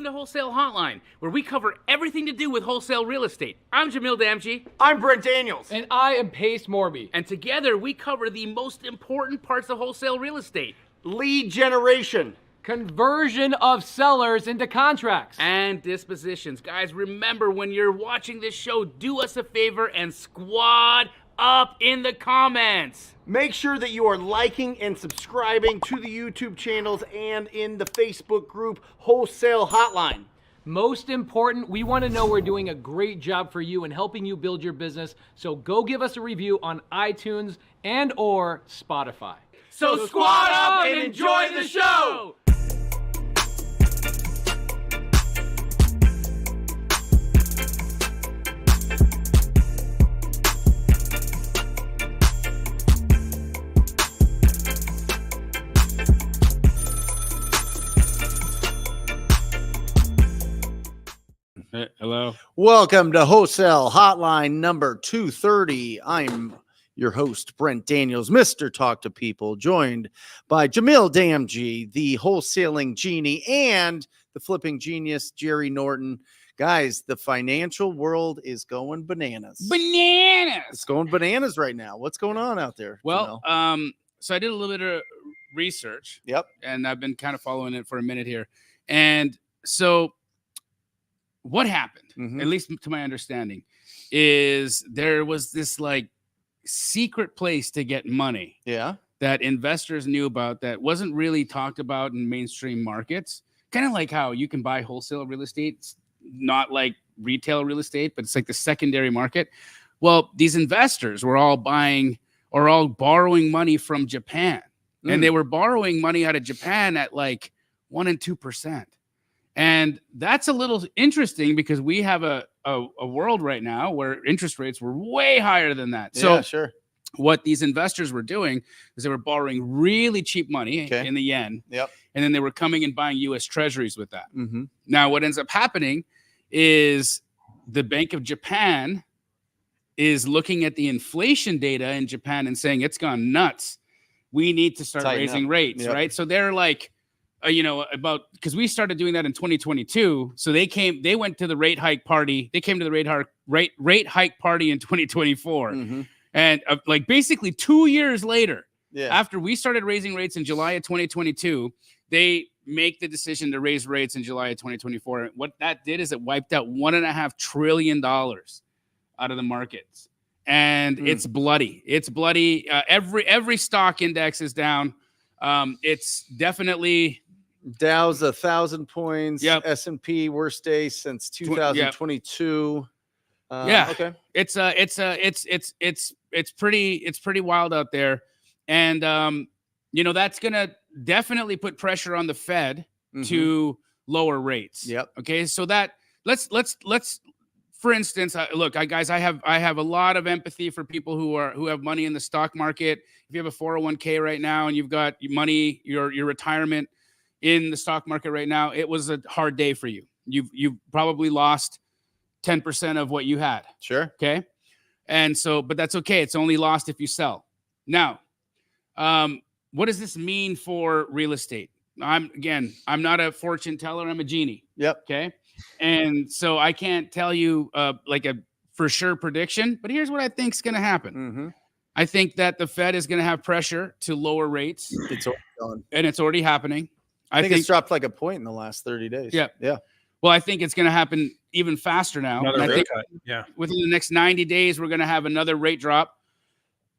to Wholesale Hotline, where we cover everything to do with wholesale real estate. I'm Jamil Damji. I'm Brent Daniels. And I am Pace Morby. And together we cover the most important parts of wholesale real estate. Lead generation. Conversion of sellers into contracts. And dispositions. Guys, remember, when you're watching this show, do us a favor and squad up in the comments. Make sure that you are liking and subscribing to the YouTube channels and in the Facebook group Wholesale Hotline. Most important, we want to know we're doing a great job for you and helping you build your business. So go give us a review on iTunes and or Spotify. So squad up and enjoy the show! Hello. Welcome to Wholesale Hotline number 230. I'm your host, Brent Daniels, Mr. Talk to People, joined by Jamil Damji, the wholesaling genie, and the flipping genius, Jerry Norton. Guys, the financial world is going bananas. It's going bananas right now. What's going on out there? Well, so I did a little bit of research. Yep. And I've been kind of following it for a minute here. And so what happened, at least to my understanding, is there was this like secret place to get money. Yeah. That investors knew about that wasn't really talked about in mainstream markets. Kind of like how you can buy wholesale real estate. It's not like retail real estate, but it's like the secondary market. Well, these investors were all buying or all borrowing money from Japan. And they were borrowing money out of Japan at like 1% and 2%. And that's a little interesting because we have a world right now where interest rates were way higher than that. So yeah, sure. What these investors were doing is they were borrowing really cheap money in the yen. Yep. And then they were coming and buying U.S. treasuries with that. Now, what ends up happening is the Bank of Japan is looking at the inflation data in Japan and saying it's gone nuts. We need to start raising rates, right? So they're like, because we started doing that in 2022. So they went to the rate hike party. They came to the rate hike party in 2024. And like basically 2 years later, after we started raising rates in July of 2022, they make the decision to raise rates in July of 2024. And what that did is it wiped out $1.5 trillion out of the markets. And it's bloody. It's bloody. Every stock index is down. It's definitely Dow's 1,000 points. Yep. S&P worst day since 2022. Okay. It's pretty wild out there, and that's gonna definitely put pressure on the Fed to lower rates. Yep. Okay. So that let's for instance, guys, I have a lot of empathy for people who have money in the stock market. If you have a 401k right now and you've got money, your retirement in the stock market right now, it was a hard day for you. You've probably lost 10% of what you had. Sure. Okay. And so, but that's okay. It's only lost if you sell. Now, what does this mean for real estate? I'm not a fortune teller. I'm a genie. Yep. Okay. And so I can't tell you like a for sure prediction, but here's what I think is going to happen. I think that the Fed is going to have pressure to lower rates. It's already gone. And it's already happening. I think it's dropped like a point in the last 30 days. Yeah. Yeah. Well, I think it's going to happen even faster now. Another rate cut. Yeah. Within the next 90 days, we're going to have another rate drop.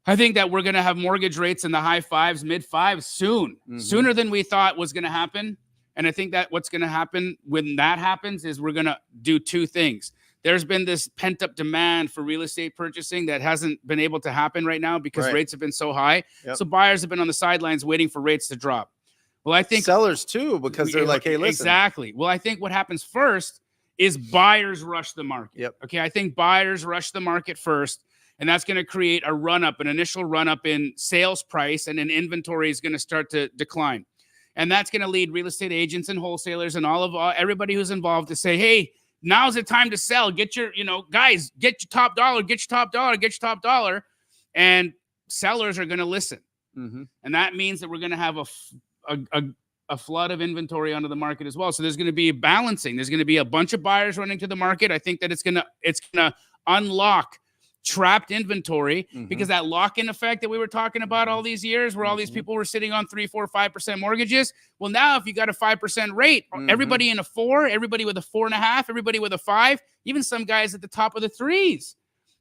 I think that we're going to have mortgage rates in the high fives, mid fives soon, sooner than we thought was going to happen. And I think that what's going to happen when that happens is we're going to do two things. There's been this pent up demand for real estate purchasing that hasn't been able to happen right now because rates have been so high. So buyers have been on the sidelines waiting for rates to drop. Well, I think sellers too, because they're like, hey, listen. Exactly. Well, I think what happens first is buyers rush the market. Yep. Okay. I think buyers rush the market first, and that's going to create a run up, an initial run up in sales price, and then inventory is going to start to decline. And that's going to lead real estate agents and wholesalers and everybody who's involved to say, hey, now's the time to sell. Get your, guys, get your top dollar, get your top dollar, get your top dollar. And sellers are going to listen. And that means that we're going to have a flood of inventory onto the market as well. So there's going to be a balancing. There's going to be a bunch of buyers running to the market. I think that it's going to unlock trapped inventory because that lock-in effect that we were talking about all these years where all these people were sitting on 3, 4, 5% mortgages. Well, now if you got a 5% rate, everybody in a 4, everybody with a 4.5, everybody with a 5, even some guys at the top of the 3s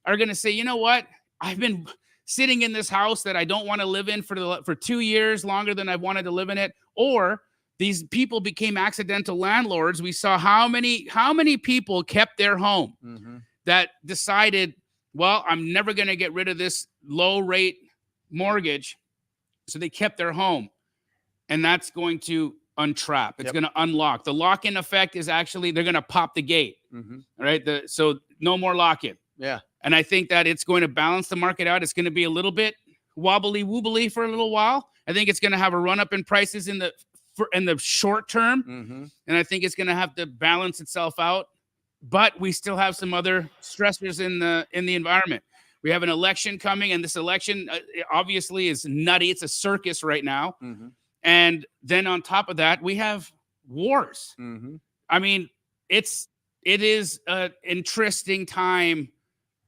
are going to say, you know what? I've been sitting in this house that I don't want to live in for 2 years longer than I've wanted to live in it. Or these people became accidental landlords. We saw how many people kept their home that decided, well, I'm never going to get rid of this low rate mortgage. So they kept their home, and that's going to untrap. It's going to unlock. The lock-in effect is actually, they're going to pop the gate, right? So no more lock-in. Yeah. And I think that it's going to balance the market out. It's going to be a little bit wobbly woobly for a little while. I think it's going to have a run up in prices in the short term. And I think it's going to have to balance itself out. But we still have some other stressors in the environment. We have an election coming, and this election obviously is nutty. It's a circus right now. And then on top of that, we have wars. I mean, it is an interesting time,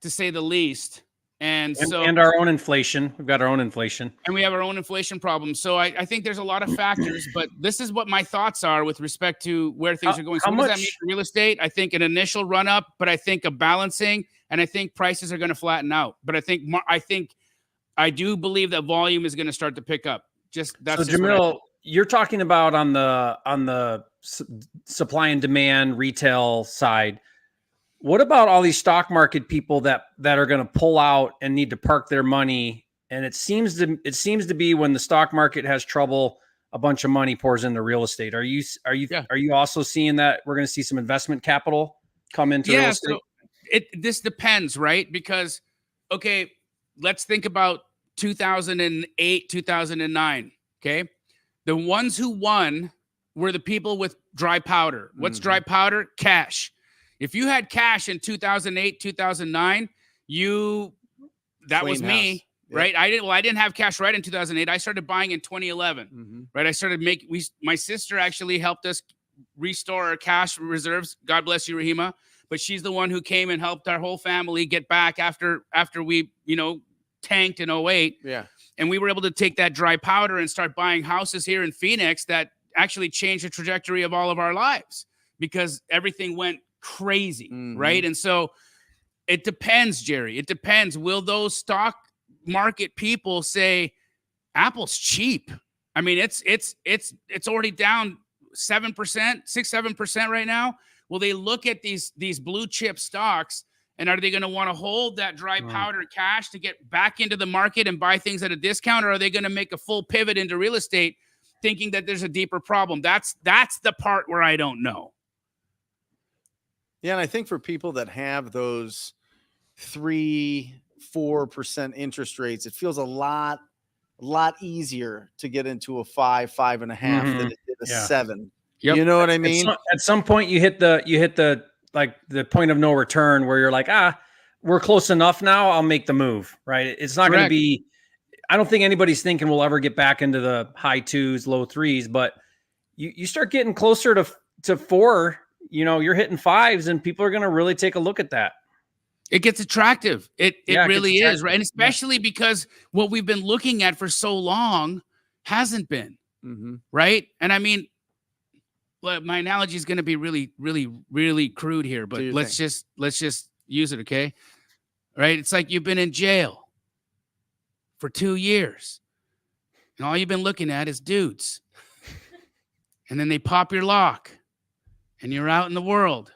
to say the least. And our own inflation. We've got our own inflation. And we have our own inflation problem. So I think there's a lot of factors, but this is what my thoughts are with respect to where things are going. So what does that mean for real estate? I think an initial run up, but I think a balancing, and I think prices are going to flatten out. But I do believe that volume is going to start to pick up. Jamil, you're talking about on the supply and demand retail side. What about all these stock market people that are going to pull out and need to park their money? And it seems to be when the stock market has trouble, a bunch of money pours into real estate. Are you also seeing that we're going to see some investment capital come into real estate? So this depends, right? Because, okay, let's think about 2008, 2009. Okay. The ones who won were the people with dry powder. What's dry powder? Cash. If you had cash in 2008, 2009, that was me, right? I didn't have cash right in 2008. I started buying in 2011, right? I started my sister actually helped us restore our cash reserves. God bless you, Rahima. But she's the one who came and helped our whole family get back after we, tanked in 08. Yeah. And we were able to take that dry powder and start buying houses here in Phoenix that actually changed the trajectory of all of our lives because everything went crazy, right? And so it depends, Jerry. It depends. Will those stock market people say Apple's cheap? I mean, it's already down 7%, 6-7% right now. Will they look at these blue chip stocks, and are they going to want to hold that dry powder cash to get back into the market and buy things at a discount, or are they going to make a full pivot into real estate thinking that there's a deeper problem? That's the part where I don't know. Yeah, and I think for people that have those 3-4% interest rates, it feels a lot easier to get into a 5.5 than it did a 7. Yep. You know what I mean? At some point, you hit the point of no return where you're like, we're close enough now. I'll make the move. Right? It's not going to be. I don't think anybody's thinking we'll ever get back into the high 2s, low 3s, but you start getting closer to 4. You're hitting 5s, and people are going to really take a look at that. It gets attractive. It really is, right? And especially because what we've been looking at for so long hasn't been, right? And I mean, my analogy is going to be really, really, really crude here, but let's just use it, okay? Right? It's like you've been in jail for 2 years, and all you've been looking at is dudes, and then they pop your lock. And you're out in the world,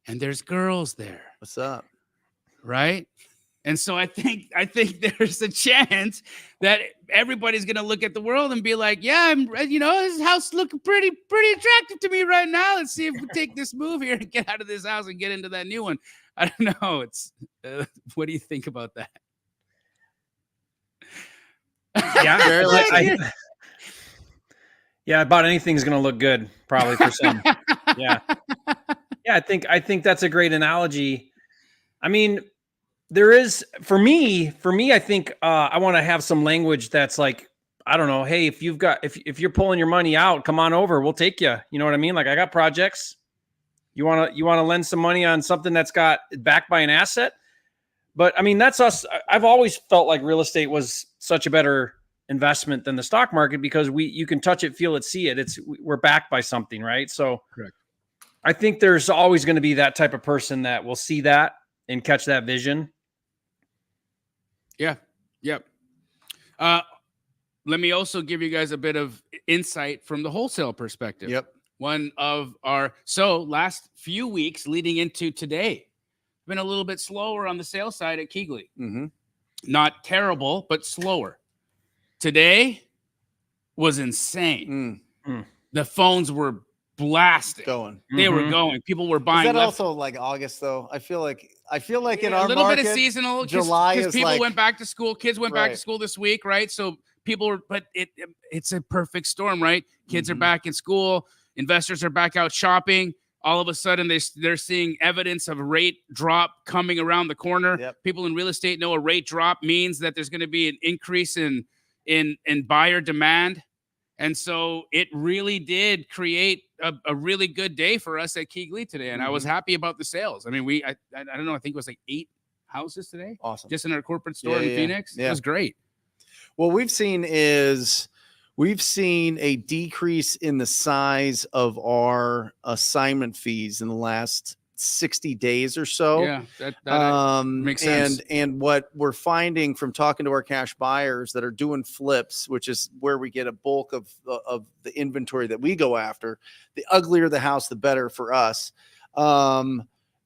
and there's girls there. What's up? Right? And so I think there's a chance that everybody's going to look at the world and be like, yeah, this house looking pretty attractive to me right now. Let's see if we take this move here and get out of this house and get into that new one. I don't know. What do you think about that? Yeah. Yeah, about anything's going to look good, probably for some. Yeah. I think that's a great analogy. I mean, there is for me, I think I want to have some language that's like, I don't know. Hey, if you're pulling your money out, come on over. We'll take you. You know what I mean? Like I got projects. You want to lend some money on something that's got backed by an asset. But I mean, that's us. I've always felt like real estate was such a better investment than the stock market because you can touch it, feel it, see it. We're backed by something, right? So correct. I think there's always going to be that type of person that will see that and catch that vision. Yeah. Yep. Let me also give you guys a bit of insight from the wholesale perspective. Yep. One of our last few weeks leading into today, been a little bit slower on the sales side at Keegley. Mm-hmm. Not terrible, but slower. Today was insane. The phones were blasting. They were going. People were buying. Is that also like August though? I feel like in our a little market, bit of seasonal. July because is people went back to school. Kids went back to Right. school this week, right? So people were, but it's a perfect storm, right? Kids are back in school. Investors are back out shopping. All of a sudden, they're seeing evidence of a rate drop coming around the corner. Yep. People in real estate know a rate drop means that there's going to be an increase in buyer demand. And so it really did create a really good day for us at Keegley today. And I was happy about the sales. I mean, I don't know, I think it was like 8 houses today. Awesome. Just in our corporate store in Phoenix. Yeah. It was great. What we've seen a decrease in the size of our assignment fees in the last 60 days or so. Yeah, that makes sense. And what we're finding from talking to our cash buyers that are doing flips, which is where we get a bulk of the inventory that we go after, the uglier the house, the better for us.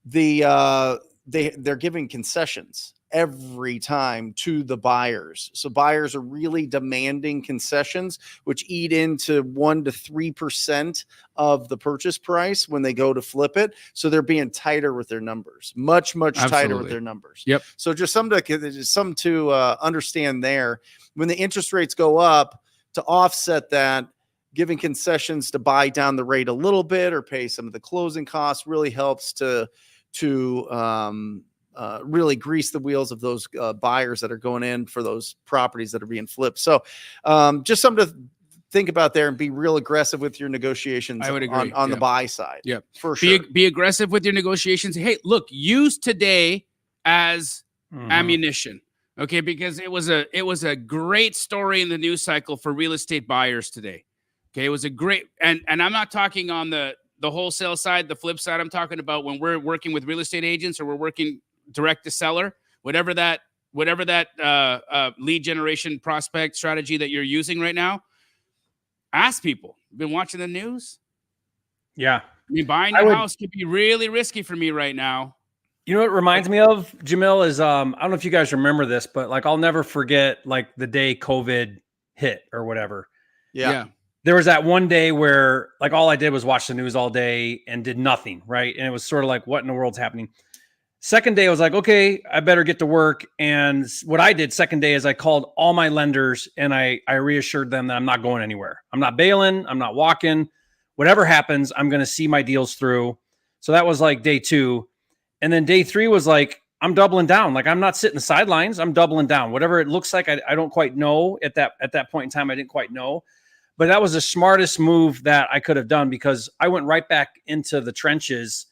They're giving concessions every time to the buyers. So buyers are really demanding concessions, which eat into 1 to 3% of the purchase price when they go to flip it. So they're being tighter with their numbers, much tighter with their numbers. Yep. So just something to understand there. When the interest rates go up, to offset that, giving concessions to buy down the rate a little bit or pay some of the closing costs really helps to really grease the wheels of those buyers that are going in for those properties that are being flipped. So just something to think about there and be real aggressive with your negotiations. I would agree. on the buy side. Yeah, for sure. Be aggressive with your negotiations. Hey, look, use today as ammunition. Okay, because it was a great story in the news cycle for real estate buyers today. Okay, it was a great, and I'm not talking on the wholesale side, the flip side. I'm talking about when we're working with real estate agents or we're working direct to seller, whatever that lead generation prospect strategy that you're using right now. Ask people. Been watching the news? Yeah. I mean, buying a house could be really risky for me right now. You know what it reminds me of, Jamil, is I don't know if you guys remember this, but like I'll never forget like the day COVID hit or whatever. Yeah. There was that one day where like all I did was watch the news all day and did nothing, right? And it was sort of like, what in the world's happening? Second day, I was like, okay, I better get to work. And what I did second day is I called all my lenders and I reassured them that I'm not going anywhere. I'm not bailing. I'm not walking. Whatever happens, I'm going to see my deals through. So that was like day 2. And then day 3 was like, I'm doubling down. Like I'm not sitting the sidelines. I'm doubling down. Whatever it looks like, I don't quite know at that point in time. I didn't quite know. But that was the smartest move that I could have done because I went right back into the trenches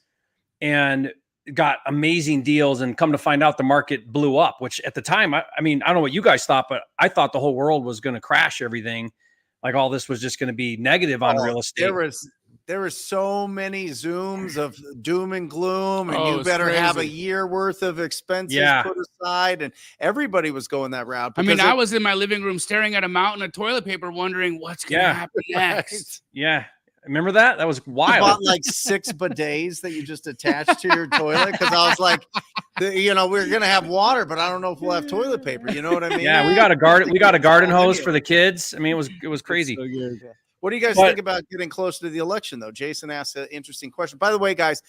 and got amazing deals, and come to find out the market blew up, which at the time, I mean, I don't know what you guys thought, but I thought the whole world was going to crash everything. Like all this was just going to be negative on real estate. There was so many Zooms of doom and gloom, and you it's better crazy. have a year worth of expenses put aside, and everybody was going that route. I mean, I was in my living room staring at a mountain of toilet paper, wondering what's going to happen next. Yeah. Remember that? That was wild. I bought like 6 bidets that you just attached to your toilet because I was like, we're going to have water, but I don't know if we'll have toilet paper. You know what I mean? Yeah, we got a garden hose for the kids. I mean, it was crazy. So good. What do you guys think about getting closer to the election, though? Jason asked an interesting question. By the way, guys,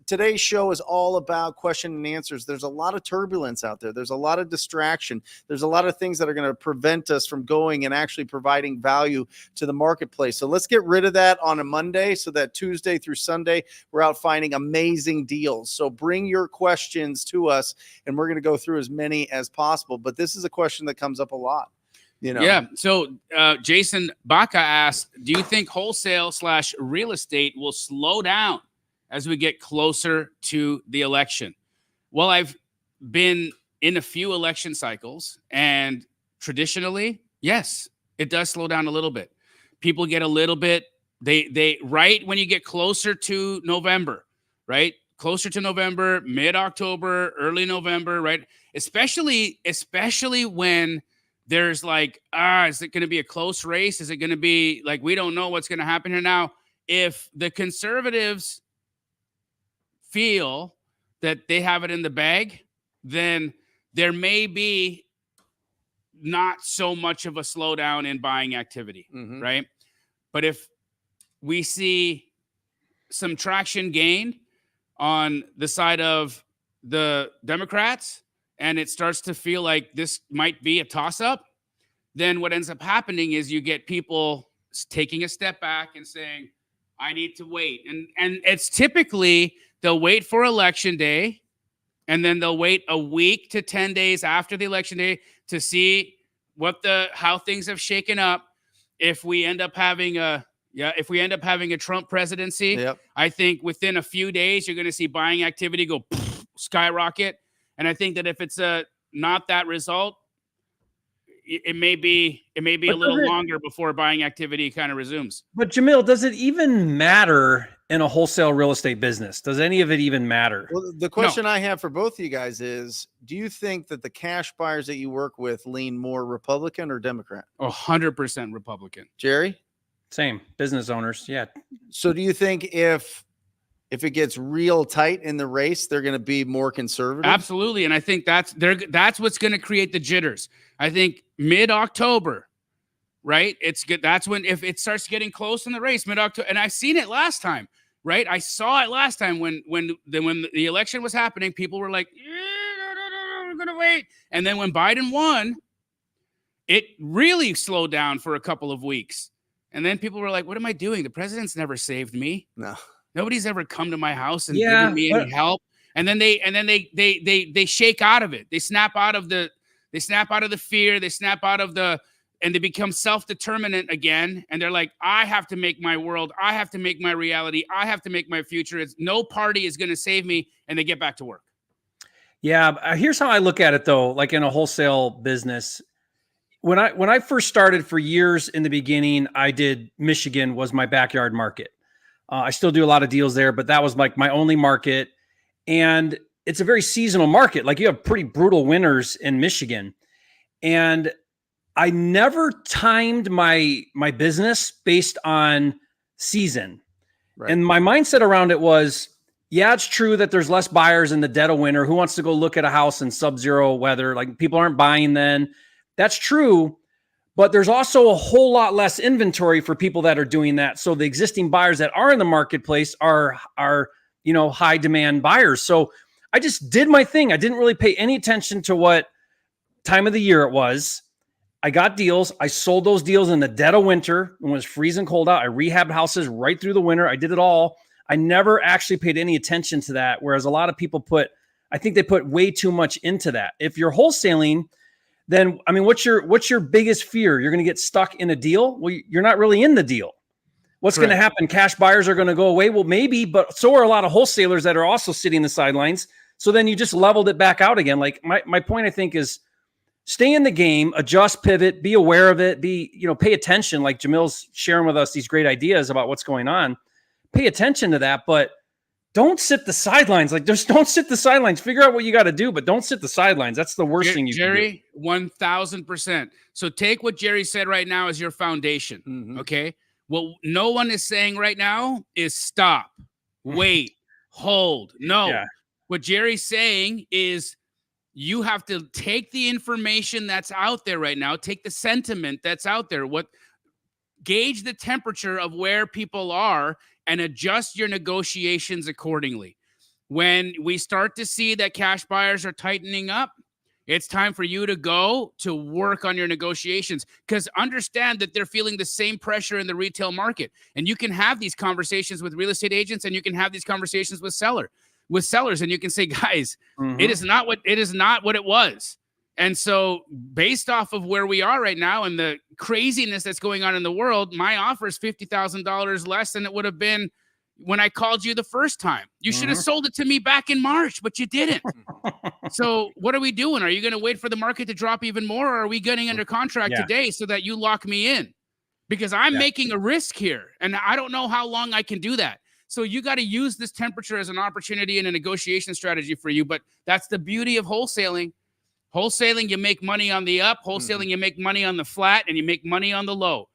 today's show is all about question and answers. There's a lot of turbulence out there. There's a lot of distraction. There's a lot of things that are going to prevent us from going and actually providing value to the marketplace. So let's get rid of that on a Monday so that Tuesday through Sunday, we're out finding amazing deals. So bring your questions to us, and we're going to go through as many as possible. But this is a question that comes up a lot. You know? Yeah. So Jason Baca asked, do you think wholesale/real estate will slow down as we get closer to the election? Well, I've been in a few election cycles, and traditionally, yes, it does slow down a little bit. People get a little bit, they right when you get closer to November, right? Closer to November, mid-October, early November, right? Especially when there's like, is it going to be a close race? Is it going to be like, we don't know what's going to happen here now? If the conservatives feel that they have it in the bag, then there may be not so much of a slowdown in buying activity, right? But if we see some traction gained on the side of the Democrats, and it starts to feel like this might be a toss-up, then what ends up happening is you get people taking a step back and saying, I need to wait. And it's typically they'll wait for election day, and then they'll wait a week to 10 days after the election day to see how things have shaken up. If we end up having a Trump presidency, I think within a few days you're going to see buying activity go skyrocket. And I think that if it's not that result, it may be a little longer before buying activity kind of resumes. But Jamil, does it even matter in a wholesale real estate business? Does any of it even matter? Well, the question I have for both of you guys is, do you think that the cash buyers that you work with lean more Republican or Democrat? 100% Republican. Jerry? Same. Business owners. Yeah. So do you think if it gets real tight in the race, they're going to be more conservative? Absolutely. And I think that's what's going to create the jitters. I think mid-October, right? It's good. That's when, if it starts getting close in the race, mid-October, and I've seen it last time, right? I saw it last time when the election was happening, people were like, we're going to wait. And then when Biden won, it really slowed down for a couple of weeks. And then people were like, what am I doing? The president's never saved me. No. Nobody's ever come to my house and given me any help. And then they shake out of it. They snap out of the fear. They snap out of and they become self-determinant again. And they're like, I have to make my world. I have to make my reality. I have to make my future. No party is going to save me. And they get back to work. Yeah. Here's how I look at it though. Like in a wholesale business, when I first started for years in the beginning, I did Michigan was my backyard market. I still do a lot of deals there, but that was like my only market. And it's a very seasonal market. Like you have pretty brutal winters in Michigan. And I never timed my business based on season. Right. And my mindset around it was, yeah, it's true that there's less buyers in the dead of winter. Who wants to go look at a house in sub-zero weather? Like people aren't buying then. That's true. But there's also a whole lot less inventory for people that are doing that. So the existing buyers that are in the marketplace are high demand buyers. So I just did my thing. I didn't really pay any attention to what time of the year it was. I got deals. I sold those deals in the dead of winter when it was freezing cold out. I rehabbed houses right through the winter. I did it all. I never actually paid any attention to that. Whereas a lot of people I think they put way too much into that. If you're wholesaling, then, I mean, what's your biggest fear? You're going to get stuck in a deal? Well, you're not really in the deal. What's going to happen? Cash buyers are going to go away? Well, maybe, but so are a lot of wholesalers that are also sitting in the sidelines. So then you just leveled it back out again. Like my point, I think, is stay in the game, adjust, pivot, be aware of it, pay attention. Like Jamil's sharing with us these great ideas about what's going on. Pay attention to that, but don't sit the sidelines. Like, just don't sit the sidelines. Figure out what you got to do, but don't sit the sidelines. That's the worst thing you can do. Jerry, 1,000%. So take what Jerry said right now as your foundation, okay? What no one is saying right now is stop, wait, hold. No. Yeah. What Jerry's saying is you have to take the information that's out there right now, take the sentiment that's out there, gauge the temperature of where people are, and adjust your negotiations accordingly. When we start to see that cash buyers are tightening up, it's time for you to go to work on your negotiations, because understand that they're feeling the same pressure in the retail market. And you can have these conversations with real estate agents, and you can have these conversations with sellers, and you can say, guys, it is not what it was. And so based off of where we are right now and the craziness that's going on in the world, my offer is $50,000 less than it would have been when I called you the first time. You should have sold it to me back in March, but you didn't. So what are we doing? Are you going to wait for the market to drop even more, or are we getting under contract today so that you lock me in? Because I'm making a risk here, and I don't know how long I can do that. So you got to use this temperature as an opportunity and a negotiation strategy for you. But that's the beauty of wholesaling. Wholesaling, you make money on the up. Wholesaling, you make money on the flat, and you make money on the low.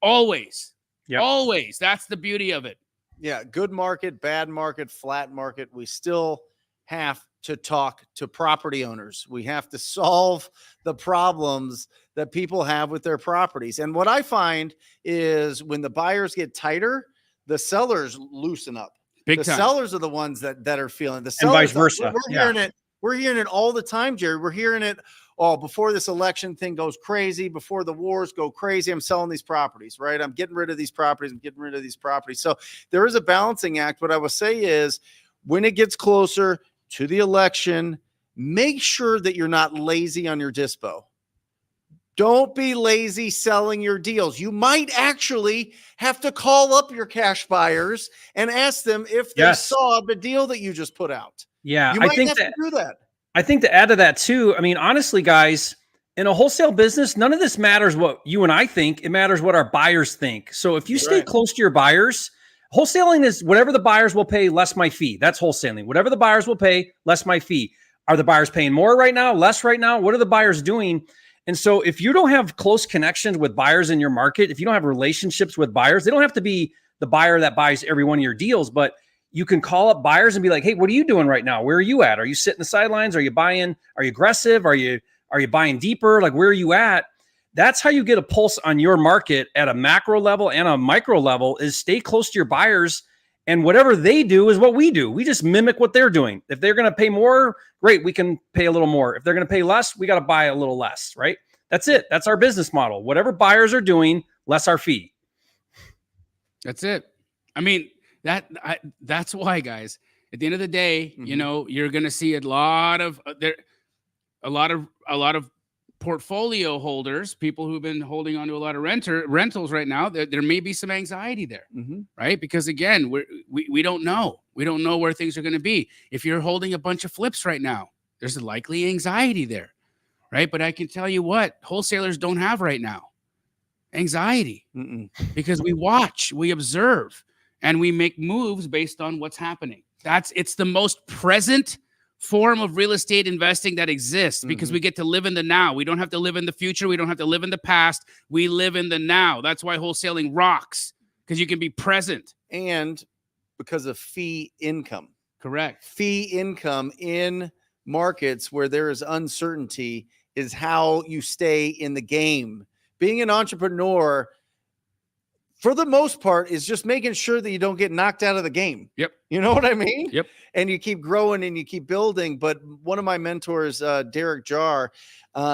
Always. Yep. Always. That's the beauty of it. Yeah. Good market, bad market, flat market. We still have to talk to property owners. We have to solve the problems that people have with their properties. And what I find is when the buyers get tighter, the sellers loosen up. Big the time. Sellers are the ones that are feeling the sellers. And vice versa. We're hearing it all the time, Jerry. We're hearing it before this election thing goes crazy, before the wars go crazy. I'm selling these properties, right? I'm getting rid of these properties. I'm getting rid of these properties. So there is a balancing act. What I will say is when it gets closer to the election, make sure that you're not lazy on your dispo. Don't be lazy selling your deals. You might actually have to call up your cash buyers and ask them if they saw the deal that you just put out. Yeah, you might have to do that. I think to add to that too, I mean, honestly, guys, in a wholesale business, none of this matters what you and I think. It matters what our buyers think. So if you stay close to your buyers, wholesaling is whatever the buyers will pay less my fee. That's wholesaling. Whatever the buyers will pay less my fee. Are the buyers paying more right now, less right now? What are the buyers doing? And so if you don't have close connections with buyers in your market, if you don't have relationships with buyers, they don't have to be the buyer that buys every one of your deals, but you can call up buyers and be like, hey, what are you doing right now? Where are you at? Are you sitting the sidelines? Are you buying? Are you aggressive? Are you buying deeper? Like, where are you at? That's how you get a pulse on your market at a macro level and a micro level, is stay close to your buyers, and whatever they do is what we do. We just mimic what they're doing. If they're going to pay more, great, we can pay a little more. If they're going to pay less, we got to buy a little less, right? That's it. That's our business model. Whatever buyers are doing, less our fee. That's it. I mean, that's why, guys, at the end of the day, you know, you're going to see a lot of portfolio holders, people who've been holding on to a lot of rentals right now. There may be some anxiety there, right? Because again, we don't know. We don't know where things are going to be. If you're holding a bunch of flips right now, there's a likely anxiety there, right? But I can tell you what wholesalers don't have right now: anxiety, because we watch, we observe, and we make moves based on what's happening. It's the most present form of real estate investing that exists, because we get to live in the now. We don't have to live in the future. We don't have to live in the past. We live in the now. That's why wholesaling rocks, because you can be present. And because of fee income. Correct. Fee income in markets where there is uncertainty is how you stay in the game. Being an entrepreneur, for the most part, is just making sure that you don't get knocked out of the game. Yep. You know what I mean? Yep. And you keep growing and you keep building. But one of my mentors, Derek Jarr,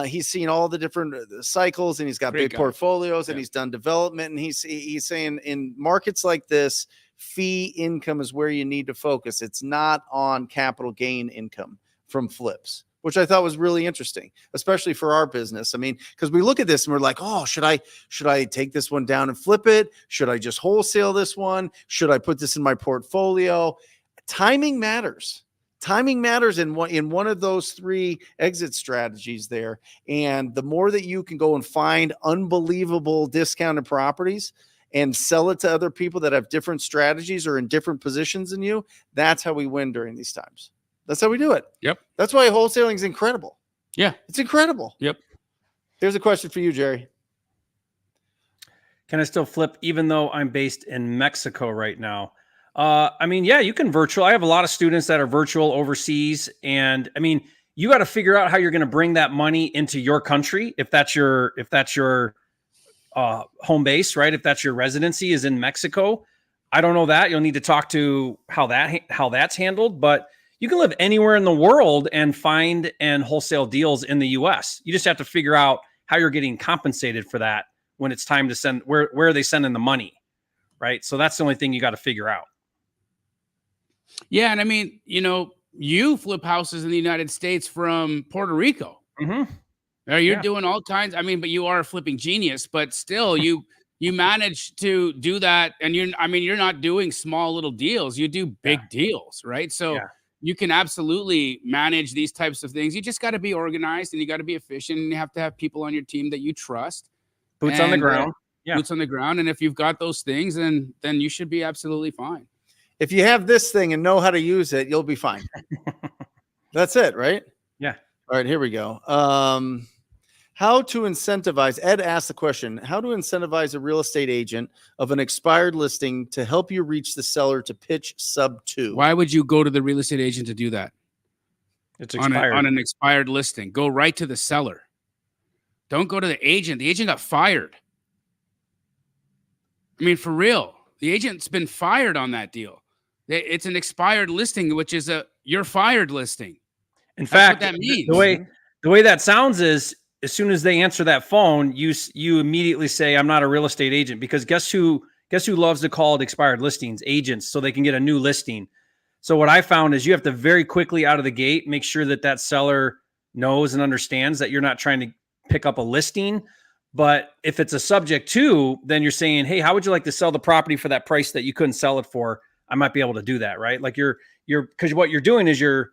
he's seen all the different cycles, and he's got big portfolios, and he's done development. And he's saying in markets like this, fee income is where you need to focus. It's not on capital gain income from flips, which I thought was really interesting, especially for our business. I mean, because we look at this and we're like, oh, should I take this one down and flip it? Should I just wholesale this one? Should I put this in my portfolio? Timing matters. Timing matters in one of those three exit strategies there. And the more that you can go and find unbelievable discounted properties and sell it to other people that have different strategies or in different positions than you, that's how we win during these times. That's how we do it. Yep. That's why wholesaling is incredible. Yeah. It's incredible. Yep. Here's a question for you, Jerry. Can I still flip even though I'm based in Mexico right now? I mean, yeah, you can virtual. I have a lot of students that are virtual overseas. And I mean, you got to figure out how you're going to bring that money into your country. If that's your home base, right? If that's your residency is in Mexico. I don't know that. You'll need to talk to how that's handled, but you can live anywhere in the world and find and wholesale deals in the US. You just have to figure out how you're getting compensated for that when it's time to send, where are they sending the money, right? So that's the only thing you got to figure out. Yeah. And I mean, you know, you flip houses in the United States from Puerto Rico. Or you're doing all kinds. I mean, but you are a flipping genius, but still you manage to do that. And you're not doing small little deals. You do big deals, right? So you can absolutely manage these types of things. You just got to be organized and you got to be efficient, and you have to have people on your team that you trust. Boots on the ground. Boots on the ground. And if you've got those things, then you should be absolutely fine. If you have this thing and know how to use it, you'll be fine. That's it, right? Yeah. All right, here we go. How to incentivize, Ed asked the question, how to incentivize a real estate agent of an expired listing to help you reach the seller to pitch subto? Why would you go to the real estate agent to do that? It's expired. On an expired listing. Go right to the seller. Don't go to the agent. The agent got fired. I mean, for real. The agent's been fired on that deal. It's an expired listing, which is you're fired listing. In fact, what that means. The way that sounds is, as soon as they answer that phone, you immediately say, I'm not a real estate agent, because guess who loves to call it expired listings? Agents, so they can get a new listing. So what I found is you have to very quickly out of the gate make sure that seller knows and understands that you're not trying to pick up a listing. But if it's a subject to, then you're saying, hey, how would you like to sell the property for that price that you couldn't sell it for? I might be able to do that, right? Like because what you're doing is you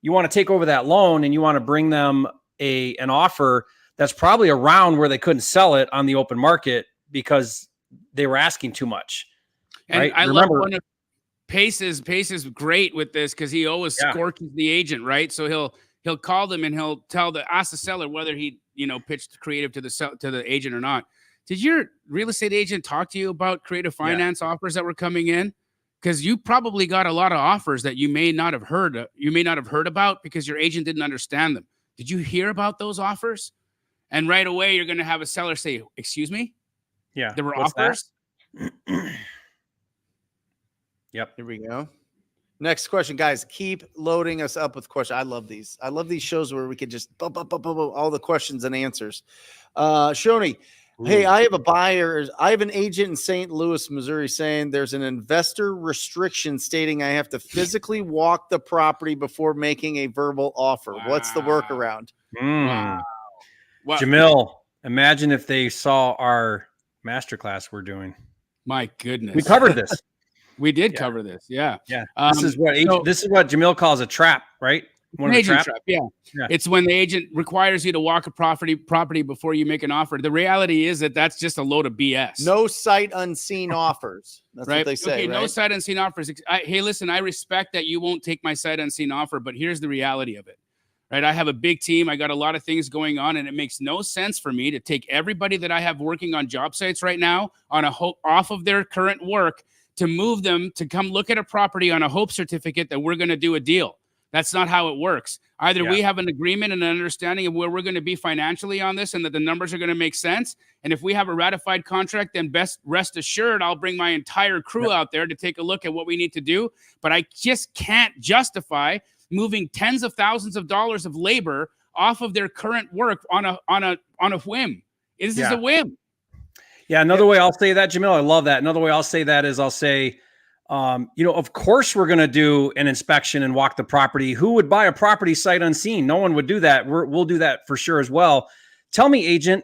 want to take over that loan and you want to bring them an offer that's probably around where they couldn't sell it on the open market because they were asking too much. And right? I love one of Pace is great with this because he always scorches the agent, right? So he'll call them and he'll ask the seller whether he pitched creative to the agent or not. Did your real estate agent talk to you about creative finance offers that were coming in? Because you probably got a lot of offers that you may not have heard about because your agent didn't understand them. Did you hear about those offers? And right away, you're going to have a seller say, excuse me? Yeah. There were offers? Yep. Here we go. Next question, guys. Keep loading us up with questions. I love these. I love these shows where we could just all the questions and answers. Shoni, hey, I have an agent in St. Louis, Missouri, saying there's an investor restriction stating I have to physically walk the property before making a verbal offer. Wow. What's the workaround? Wow. Jamil, imagine if they saw our masterclass we're doing. My goodness. We covered this. We did cover this. Yeah. Yeah. This is what Jamil calls a trap, right? An agent trap. Yeah. It's when the agent requires you to walk a property before you make an offer. The reality is that's just a load of BS. No sight unseen offers. That's what they say. Okay, right? No sight unseen offers. Hey, listen, I respect that you won't take my sight unseen offer, but here's the reality of it. Right? I have a big team. I got a lot of things going on, and it makes no sense for me to take everybody that I have working on job sites right now off of their current work to move them to come look at a property on a hope certificate that we're going to do a deal. That's not how it works. Either we have an agreement and an understanding of where we're going to be financially on this and that the numbers are going to make sense. And if we have a ratified contract, then rest assured, I'll bring my entire crew out there to take a look at what we need to do. But I just can't justify moving tens of thousands of dollars of labor off of their current work on a whim. This is a whim. Yeah. Another way I'll say that, Jamil, I love that. Another way I'll say that is I'll say, of course we're going to do an inspection and walk the property. Who would buy a property sight unseen? No one would do that. We'll do that for sure as well. Tell me, agent,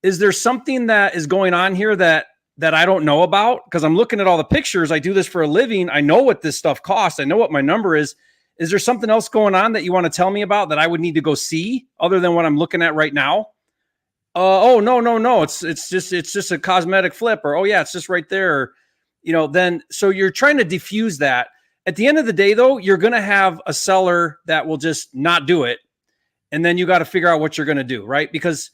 is there something that is going on here that I don't know about? Because I'm looking at all the pictures. I do this for a living. I know what this stuff costs. I know what my number is. Is there something else going on that you want to tell me about that I would need to go see other than what I'm looking at right now? No. It's just a cosmetic flip, or, oh yeah, it's just right there. Then, so you're trying to diffuse that. At the end of the day, though, you're going to have a seller that will just not do it. And then you got to figure out what you're going to do, right? Because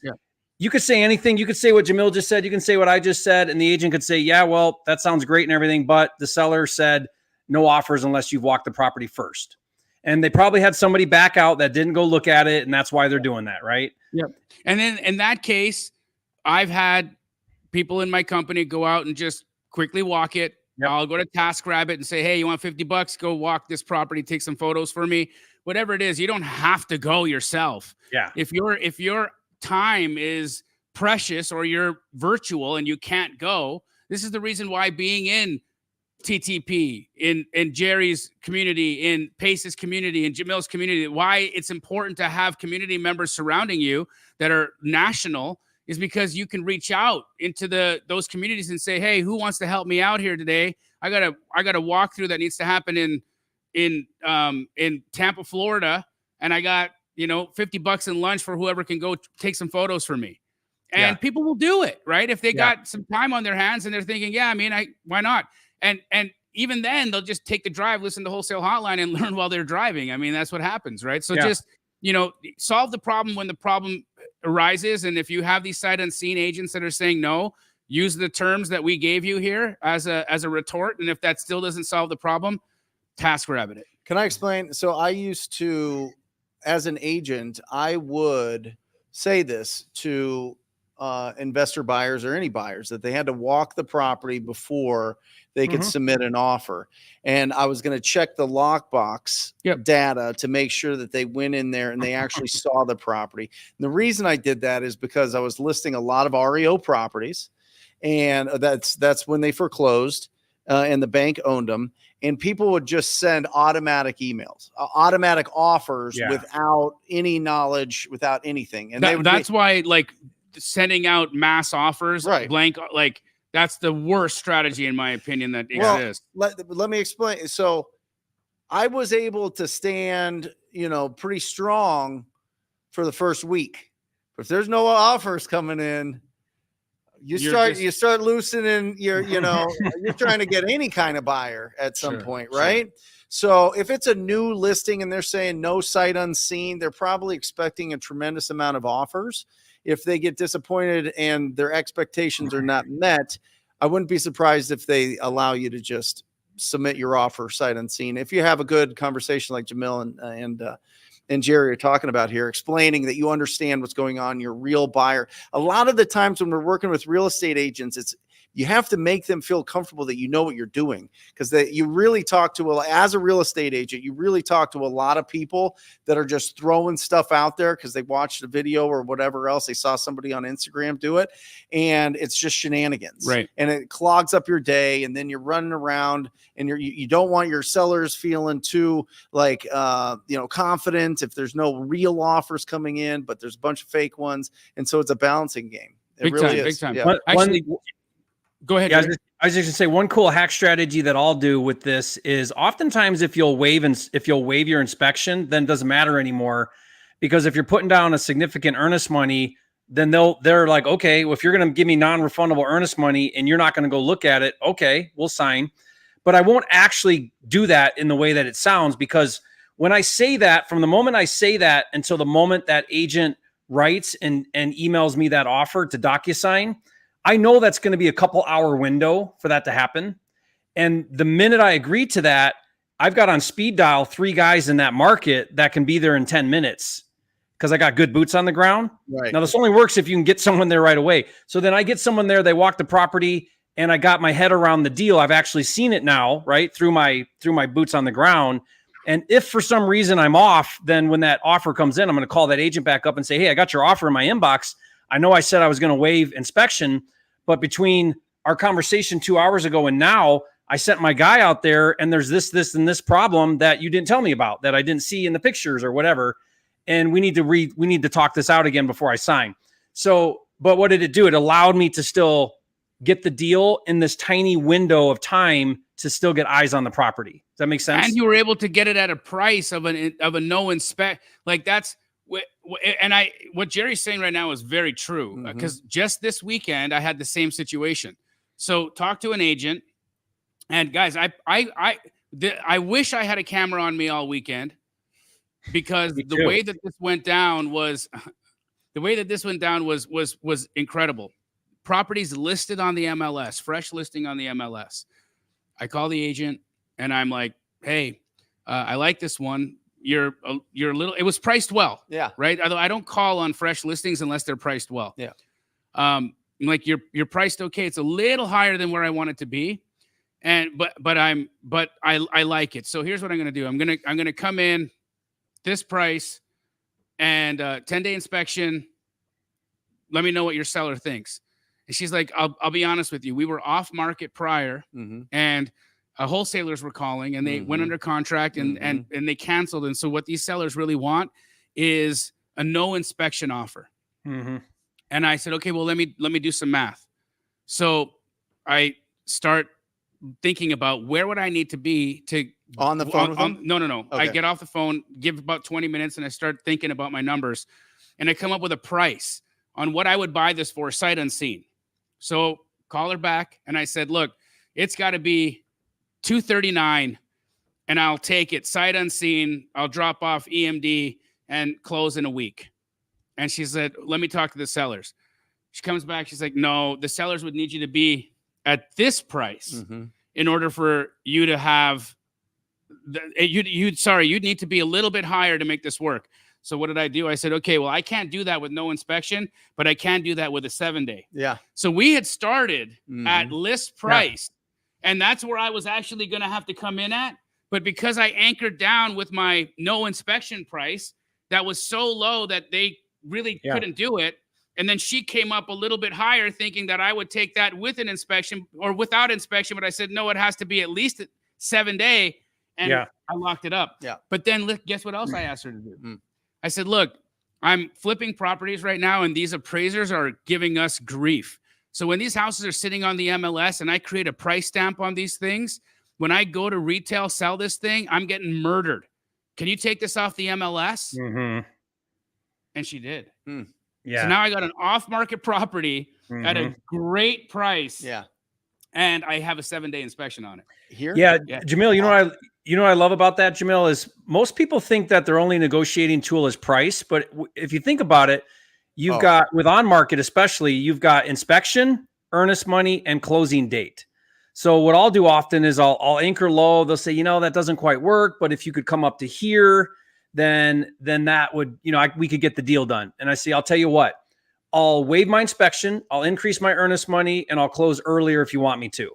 you could say anything. You could say what Jamil just said. You can say what I just said. And the agent could say, yeah, well, that sounds great and everything. But the seller said no offers unless you've walked the property first. And they probably had somebody back out that didn't go look at it. And that's why they're doing that, right? Yep. And then in that case, I've had people in my company go out and just quickly walk it. Yep. I'll go to TaskRabbit and say, hey, you want $50? Go walk this property, take some photos for me. Whatever it is, you don't have to go yourself. Yeah. If your time is precious or you're virtual and you can't go, this is the reason why being in TTP, in Jerry's community, in Pace's community, in Jamil's community, why it's important to have community members surrounding you that are national is because you can reach out into those communities and say, hey, who wants to help me out here today? I got a walkthrough that needs to happen in Tampa, Florida, and I got $50 in lunch for whoever can go take some photos for me. And people will do it, right? If they got some time on their hands and they're thinking, why not? And even then, they'll just take the drive, listen to Wholesale Hotline, and learn while they're driving. I mean, that's what happens, right? So just solve the problem when the problem arises. And if you have these sight unseen agents that are saying no, use the terms that we gave you here as a retort. And if that still doesn't solve the problem, task rabbit it. Can I explain? So I used to, as an agent, I would say this to investor buyers or any buyers, that they had to walk the property before they could submit an offer. And I was going to check the lockbox data to make sure that they went in there and they actually saw the property. And the reason I did that is because I was listing a lot of REO properties, and that's when they foreclosed, and the bank owned them. And people would just send automatic emails, automatic offers without any knowledge, without anything. And that's why, like, sending out mass offers, blank, like, that's the worst strategy in my opinion that exists. Let me explain. So I was able to stand, pretty strong for the first week. But if there's no offers coming in, you start loosening your, you're trying to get any kind of buyer at some point, right? Sure. So if it's a new listing and they're saying no sight unseen, they're probably expecting a tremendous amount of offers. If they get disappointed and their expectations are not met, I wouldn't be surprised if they allow you to just submit your offer sight unseen. If you have a good conversation like Jamil and Jerry are talking about here, explaining that you understand what's going on, you're a real buyer. A lot of the times when we're working with real estate agents, you have to make them feel comfortable that you know what you're doing, because you really talk to, as a real estate agent, you really talk to a lot of people that are just throwing stuff out there because they watched a video or whatever else. They saw somebody on Instagram do it, and it's just shenanigans. Right. And it clogs up your day, and then you're running around, and you don't want your sellers feeling too confident if there's no real offers coming in, but there's a bunch of fake ones. And so it's a balancing game. It really is. Big time. Yeah. Actually, go ahead. Yeah, I was just gonna say, one cool hack strategy that I'll do with this is, oftentimes if you'll waive your inspection, then it doesn't matter anymore, because if you're putting down a significant earnest money, then they're like, okay, well, if you're gonna give me non-refundable earnest money and you're not gonna go look at it, okay, we'll sign. But I won't actually do that in the way that it sounds, because when I say that, from the moment I say that until the moment that agent writes and emails me that offer to DocuSign, I know that's going to be a couple hour window for that to happen. And the minute I agree to that, I've got on speed dial 3 guys in that market that can be there in 10 minutes because I got good boots on the ground. Right. Now, this only works if you can get someone there right away. So then I get someone there, they walk the property, and I got my head around the deal. I've actually seen it now, right, through my boots on the ground. And if for some reason I'm off, then when that offer comes in, I'm going to call that agent back up and say, hey, I got your offer in my inbox. I know I said I was going to waive inspection, but between our conversation 2 hours ago and now, I sent my guy out there, and there's this, and this problem that you didn't tell me about, that I didn't see in the pictures or whatever. And we need to talk this out again before I sign. So, but what did it do? It allowed me to still get the deal in this tiny window of time to still get eyes on the property. Does that make sense? And you were able to get it at a price of a no inspect. Like, that's what Jerry's saying right now is very true, because just this weekend I had the same situation. So talk to an agent, and guys, I wish I had a camera on me all weekend, because the way that this went down was incredible. Properties listed on the MLS, fresh listing on the MLS. I call the agent and I'm like, hey, I like this one. You're a little, it was priced well. Yeah. Right. Although I don't call on fresh listings unless they're priced well. Yeah. I'm like, you're priced okay. It's a little higher than where I want it to be. But I like it. So here's what I'm going to do. I'm going to come in this price and 10-day inspection. Let me know what your seller thinks. And she's like, I'll be honest with you. We were off market prior, and wholesalers were calling, and they went under contract and they canceled. And so what these sellers really want is a no inspection offer. And I said, okay, well, let me do some math. So I start thinking about where would I need to be to on the phone with them? No. Okay. I get off the phone, give about 20 minutes, and I start thinking about my numbers, and I come up with a price on what I would buy this for sight unseen. So call her back, and I said, look, it's got to be $239, and I'll take it sight unseen. I'll drop off EMD and close in a week. And she said, let me talk to the sellers. She comes back. She's like, no, the sellers would need you to be at this price in order for you to have you'd need to be a little bit higher to make this work. So what did I do? I said, okay, well, I can't do that with no inspection, but I can do that with a 7-day. Yeah. So we had started at list price, and that's where I was actually going to have to come in at. But because I anchored down with my no inspection price, that was so low that they really couldn't do it. And then she came up a little bit higher, thinking that I would take that with an inspection or without inspection. But I said, no, it has to be at least a 7-day. And I locked it up. Yeah. But then guess what else I asked her to do? I said, look, I'm flipping properties right now, and these appraisers are giving us grief. So when these houses are sitting on the MLS and I create a price stamp on these things, when I go to retail, sell this thing, I'm getting murdered. Can you take this off the MLS? And she did. Yeah. So now I got an off-market property at a great price. Yeah. And I have a 7-day inspection on it. Here? Yeah. Jamil, you know what I love about that, Jamil, is most people think that their only negotiating tool is price. But if you think about it, you've got, with on-market especially, you've got inspection, earnest money, and closing date. So what I'll do often is I'll anchor low. They'll say, that doesn't quite work, but if you could come up to here, then that would, we could get the deal done. And I say, I'll tell you what, I'll waive my inspection, I'll increase my earnest money, and I'll close earlier if you want me to.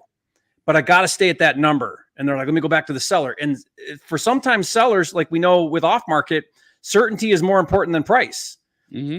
But I got to stay at that number. And they're like, let me go back to the seller. And for sometimes sellers, like we know with off market, certainty is more important than price.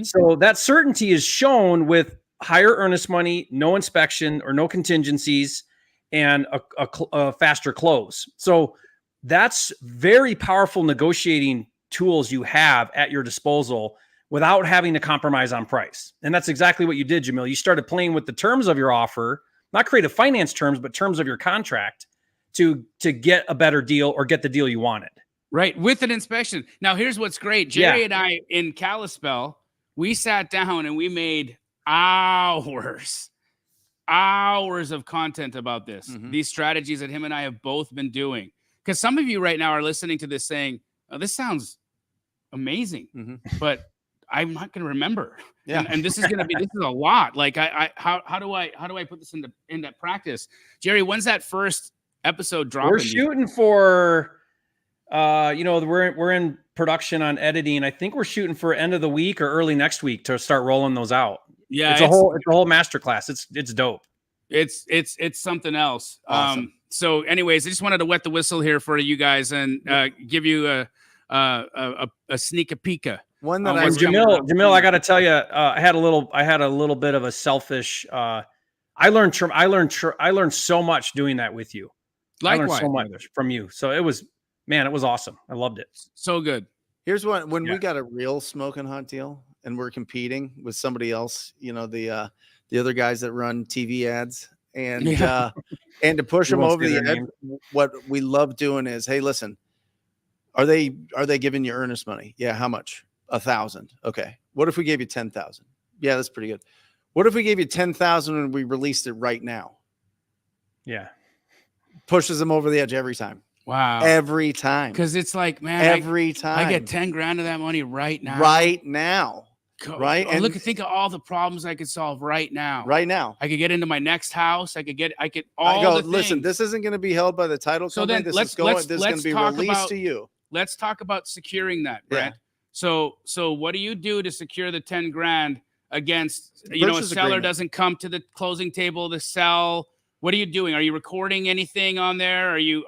So that certainty is shown with higher earnest money, no inspection or no contingencies, and a faster close. So that's very powerful negotiating tools you have at your disposal without having to compromise on price. And that's exactly what you did, Jamil. You started playing with the terms of your offer, not creative finance terms, but terms of your contract to get a better deal or get the deal you wanted. Right. With an inspection. Now, here's what's great. Jerry and I in Kalispell, we sat down and we made hours of content about this, these strategies that him and I have both been doing. Because some of you right now are listening to this saying, oh, this sounds amazing, but I'm not going to remember. Yeah. And this is a lot. Like how do I put this into practice? Jerry, when's that first episode dropping? We're shooting for, we're in production on editing. I think we're shooting for end of the week or early next week to start rolling those out. Yeah. It's a whole masterclass. It's dope. It's something else. Awesome. So anyways, I just wanted to wet the whistle here for you guys and give you a sneak peek. One that Jamil, I got to tell you, I had a little bit of a selfish. I learned so much doing that with you. Likewise. I learned so much from you. So it was awesome. I loved it. So good. Here's when we got a real smoking hot deal and we're competing with somebody else, the other guys that run TV ads and to push them over the edge. What we love doing is, hey, listen, are they giving you earnest money? Yeah. How much? 1,000. Okay. What if we gave you 10,000? Yeah, that's pretty good. What if we gave you 10,000 and we released it right now? Yeah. Pushes them over the edge every time. Wow. Every time. Because it's like, man, every time I get 10 grand of that money right now. Right now. Right. And think of all the problems I could solve right now. Right now. I could get into my next house. I could all the things. Listen, this isn't going to be held by the title company. This is going to be released to you. Let's talk about securing that, Brent. Yeah. So what do you do to secure the 10 grand against, a seller doesn't come to the closing table to sell? What are you doing? Are you recording anything on there? We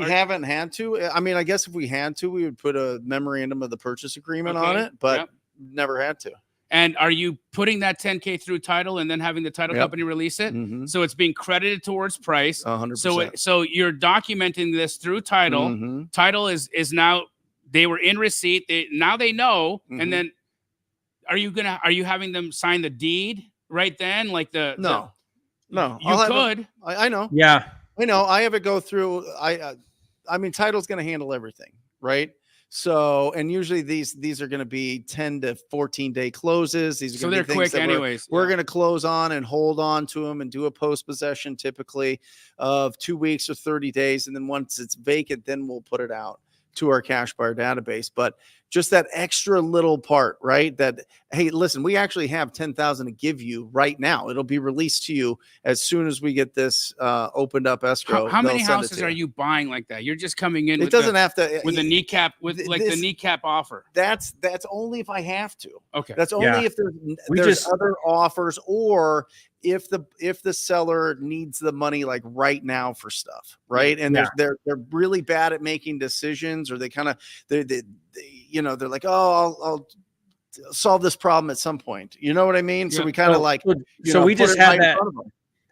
haven't had to. I mean, I guess if we had to, we would put a memorandum of the purchase agreement on it, but never had to. And are you putting that 10K through title and then having the title company release it? So it's being credited towards price. 100%. So you're documenting this through title. Title is now, they were in receipt. Now they know. And then are you having them sign the deed right then? Like No. You could. I know. Yeah. I know. I have it go through. I mean, title's going to handle everything, right? So, and usually these are going to be 10 to 14 day closes. These are going to be things quick anyways. We're going to close on and hold on to them and do a post possession typically of 2 weeks or 30 days. And then once it's vacant, then we'll put it out to our cash buyer database. But just that extra little part, right? That, hey, listen, we actually have 10,000 to give you right now. It'll be released to you as soon as we get this opened up escrow. How many houses are you buying like that? You're just coming in. It doesn't have to with a kneecap the kneecap offer. That's only if I have to. Okay. That's only if there's other offers, or if the seller needs the money like right now for stuff, right? And they're really bad at making decisions, or they kind of they're like, oh, I'll solve this problem at some point. You know what I mean? So we kind of we just had that.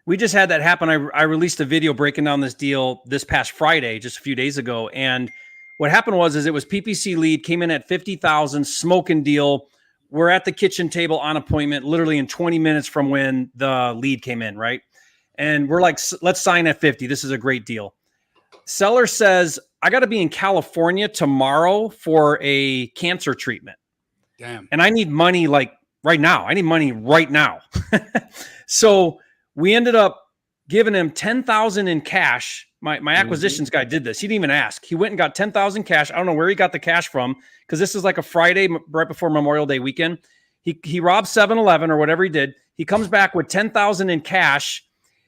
We just had that happen. I released a video breaking down this deal this past Friday, just a few days ago, and what happened was it was PPC lead, came in at 50,000, smoking deal. We're at the kitchen table on appointment, literally in 20 minutes from when the lead came in, right? And we're like, let's sign at 50. This is a great deal. Seller says, I got to be in California tomorrow for a cancer treatment. Damn. And I need money like right now. I need money right now. So we ended up giving him 10,000 in cash. My acquisitions guy did this. He didn't even ask. He went and got 10,000 cash. I don't know where he got the cash from, because this is like a Friday right before Memorial Day weekend. He robbed 7-Eleven or whatever he did. He comes back with 10,000 in cash.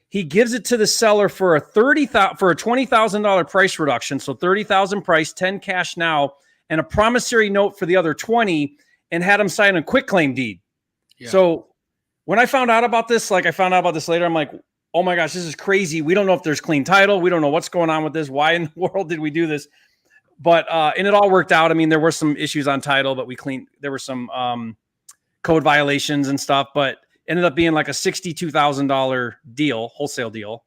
He gives it to the seller for a $20,000 price reduction. So 30,000 price, 10 cash now, and a promissory note for the other 20, and had him sign a quitclaim deed. Yeah. So when I found out about this, I found out about this later, I'm like, oh my gosh, this is crazy. We don't know if there's clean title. We don't know what's going on with this. Why in the world did we do this? But, and it all worked out. I mean, there were some issues on title, but there were some code violations and stuff, but ended up being like a $62,000 deal, wholesale deal.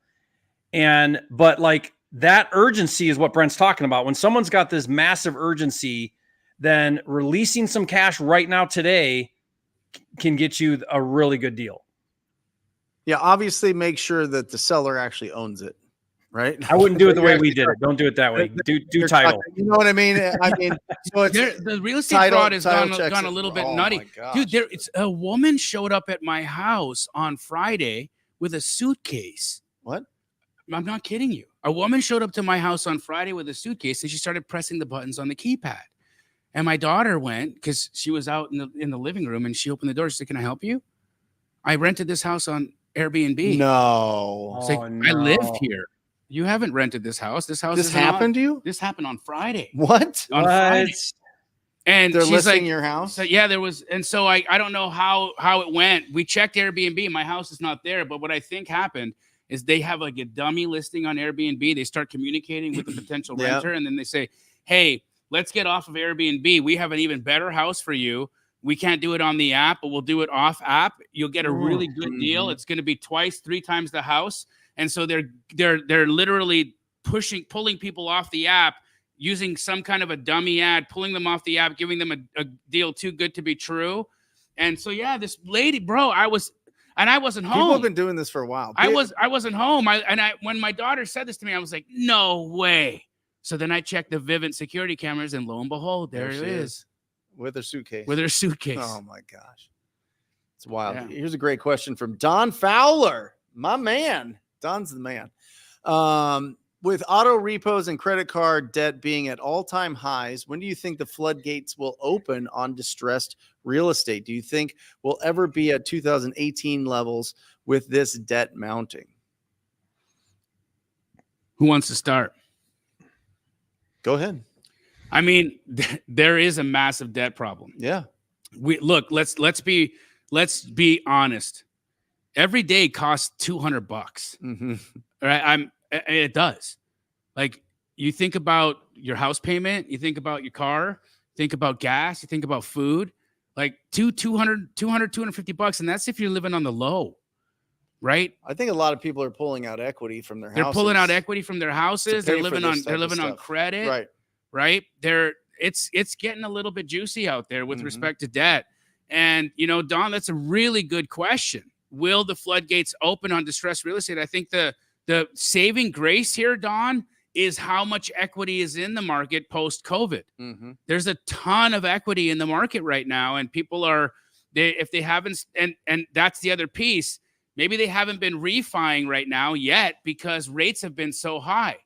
But that urgency is what Brent's talking about. When someone's got this massive urgency, then releasing some cash right now today can get you a really good deal. Yeah, obviously make sure that the seller actually owns it, right? I wouldn't do it the way we did it. Don't do it that way. Do title. You know what I mean? So it's the real estate fraud has gone a little bit nutty. Dude, it's a woman showed up at my house on Friday with a suitcase. What? I'm not kidding you. A woman showed up to my house on Friday with a suitcase, and she started pressing the buttons on the keypad. And my daughter went, because she was out in the living room, and she opened the door. She said, "Can I help you? I rented this house on Airbnb." No. I lived here. You haven't rented this house. This happened to you? This happened on Friday. What? On Friday. And they're she's listing your house? So yeah, there was. And so I don't know how it went. We checked Airbnb. My house is not there. But what I think happened is they have like a dummy listing on Airbnb. They start communicating with the potential renter. And then they say, hey, let's get off of Airbnb. We have an even better house for you. We can't do it on the app, but we'll do it off app. You'll get a really good deal. It's going to be 3 times the house. And so they're literally pulling people off the app, using some kind of a dummy ad, pulling them off the app, giving them a deal too good to be true. And so yeah, this lady, bro, I wasn't home. People have been doing this for a while. I wasn't home. When my daughter said this to me, I was like, no way. So then I checked the Vivint security cameras, and lo and behold, there it is. With her suitcase. Oh my gosh. It's wild. Yeah. Here's a great question from Don Fowler. My man. Don's the man. With auto repos and credit card debt being at all-time highs, when do you think the floodgates will open on distressed real estate? Do you think we'll ever be at 2018 levels with this debt mounting? Who wants to start? Go ahead. I mean, there is a massive debt problem. Yeah. Let's be honest. Every day costs $200. Mm-hmm. Right? It does. Like, you think about your house payment, you think about your car, think about gas, you think about food. like 250 bucks. And that's if you're living on the low, right? I think a lot of people are pulling out equity from their houses. They're pulling out equity from their houses. They're living on credit. Right. Right. It's getting a little bit juicy out there with respect to debt. And, Don, that's a really good question. Will the floodgates open on distressed real estate? I think the saving grace here, Don, is how much equity is in the market post-COVID. There's a ton of equity in the market right now, and people if they haven't, and that's the other piece, maybe they haven't been refining right now yet because rates have been so high,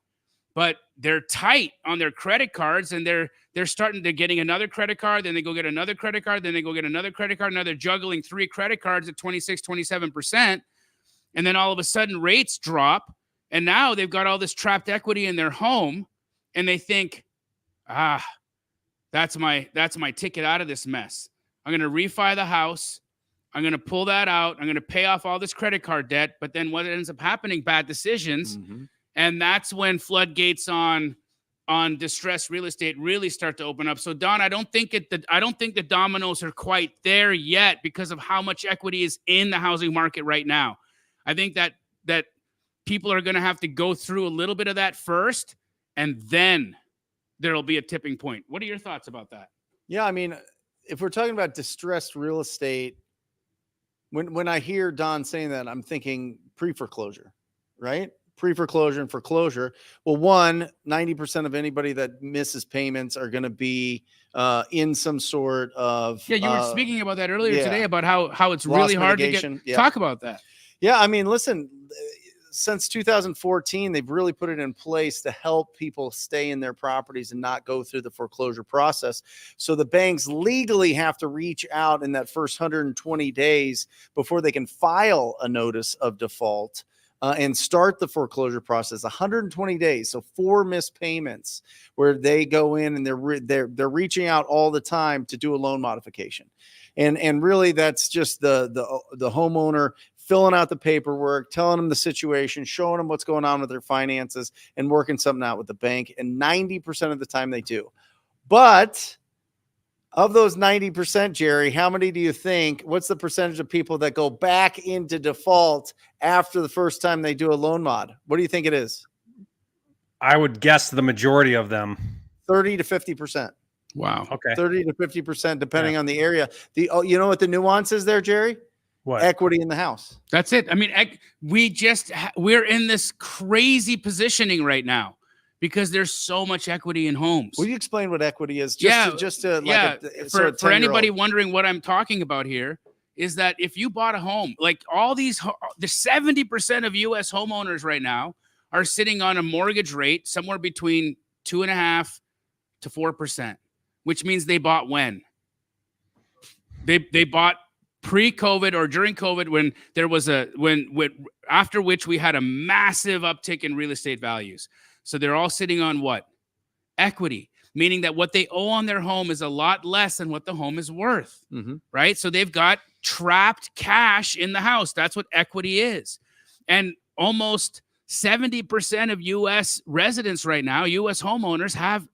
but they're tight on their credit cards, and they're getting another credit card, then they go get another credit card, then they go get another credit card. Now they're juggling 3 credit cards at 26, 27%. And then all of a sudden rates drop, and now they've got all this trapped equity in their home, and they think, that's my ticket out of this mess. I'm going to refi the house. I'm going to pull that out. I'm going to pay off all this credit card debt. But then what ends up happening, bad decisions. And that's when floodgates on distressed real estate really start to open up. So Don, I don't think the dominoes are quite there yet because of how much equity is in the housing market right now. I think that people are going to have to go through a little bit of that first, and then there'll be a tipping point. What are your thoughts about that? Yeah, I mean, if we're talking about distressed real estate, when I hear Don saying that, I'm thinking pre-foreclosure, right? Pre-foreclosure and foreclosure. Well, 90% of anybody that misses payments are going to be in some sort of. Yeah, you were speaking about that earlier today about how it's really hard to get. Talk about that. Yeah, I mean, listen, since 2014, they've really put it in place to help people stay in their properties and not go through the foreclosure process. So the banks legally have to reach out in that first 120 days before they can file a notice of default and start the foreclosure process. 120 days, so 4 missed payments where they go in and they're reaching out all the time to do a loan modification. And really, that's just the homeowner filling out the paperwork, telling them the situation, showing them what's going on with their finances, and working something out with the bank. And 90% of the time they do. But of those 90%, Jerry, how many do you think, what's the percentage of people that go back into default after the first time they do a loan mod? What do you think it is? I would guess the majority of them. 30 to 50%. Wow. Okay. 30 to 50%, depending on the area. You know what the nuance is there, Jerry? What? Equity in the house. That's it. I mean, we're in this crazy positioning right now because there's so much equity in homes. Will you explain what equity is? For anybody wondering what I'm talking about here is that if you bought a home, like the 70% of U.S. homeowners right now are sitting on a mortgage rate somewhere between 2.5% to 4%, which means they bought when? They bought pre-COVID or during COVID when there was after which we had a massive uptick in real estate values. So they're all sitting on what? Equity, meaning that what they owe on their home is a lot less than what the home is worth, right? So they've got trapped cash in the house. That's what equity is. And almost 70% of U.S. residents right now, U.S. homeowners, have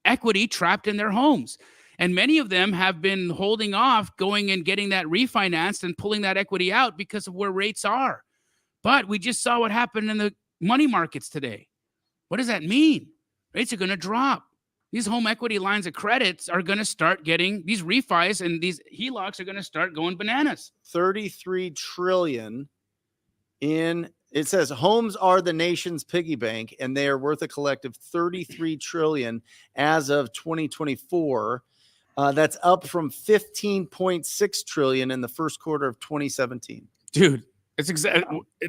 equity trapped in their homes. And many of them have been holding off going and getting that refinanced and pulling that equity out because of where rates are. But we just saw what happened in the money markets today. What does that mean? Rates are going to drop. These home equity lines of credits are going to start getting, these refis and these HELOCs are going to start going bananas. 33 trillion it says homes are the nation's piggy bank, and they are worth a collective 33 trillion as of 2024. That's up from 15.6 trillion in the first quarter of 2017. Dude,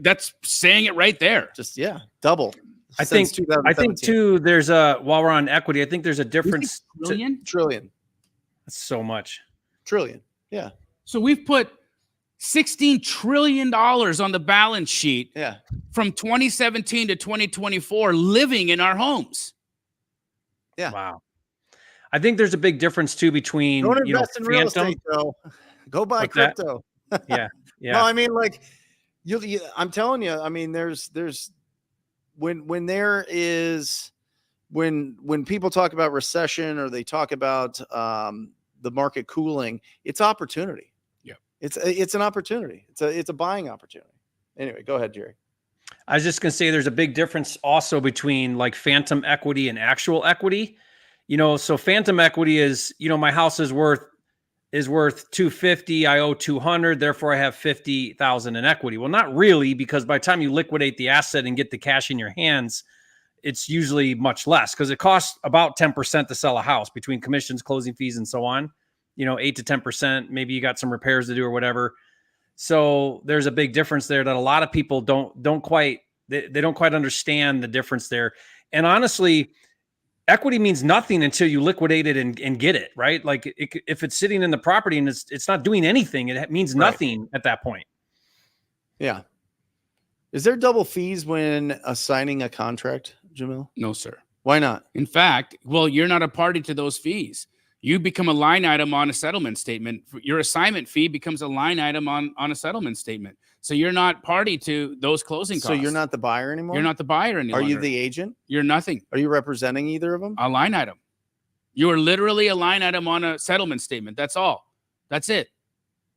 that's saying it right there. Just double. I think too, there's while we're on equity, I think there's a difference. Trillion. That's so much. Trillion. Yeah. So we've put $16 trillion on the balance sheet from 2017 to 2024 living in our homes. Yeah. Wow. I think there's a big difference too between don't invest in real estate, though. Go buy crypto. Yeah. No, I mean, like I'm telling you, I mean, there's when people talk about recession or they talk about the market cooling, it's opportunity. Yeah. It's an opportunity. It's a buying opportunity. Anyway, go ahead, Jerry. I was just going to say there's a big difference also between like phantom equity and actual equity. So phantom equity is, my house is worth 250. I owe 200. Therefore I have 50,000 in equity. Well, not really, because by the time you liquidate the asset and get the cash in your hands, it's usually much less because it costs about 10% to sell a house between commissions, closing fees, and so on, 8 to 10%. Maybe you got some repairs to do or whatever. So there's a big difference there that a lot of people don't quite understand the difference there. And honestly, equity means nothing until you liquidate it and get it, right? Like if it's sitting in the property and it's not doing anything, it means nothing at that point. Yeah. Is there double fees when assigning a contract, Jamil? No, sir. Why not? In fact, well, you're not a party to those fees. You become a line item on a settlement statement. Your assignment fee becomes a line item on a settlement statement. So you're not party to those closing costs. So you're not the buyer anymore? You're not the buyer anymore. Are you the agent? You're nothing. Are you representing either of them? A line item. You are literally a line item on a settlement statement. That's all. That's it.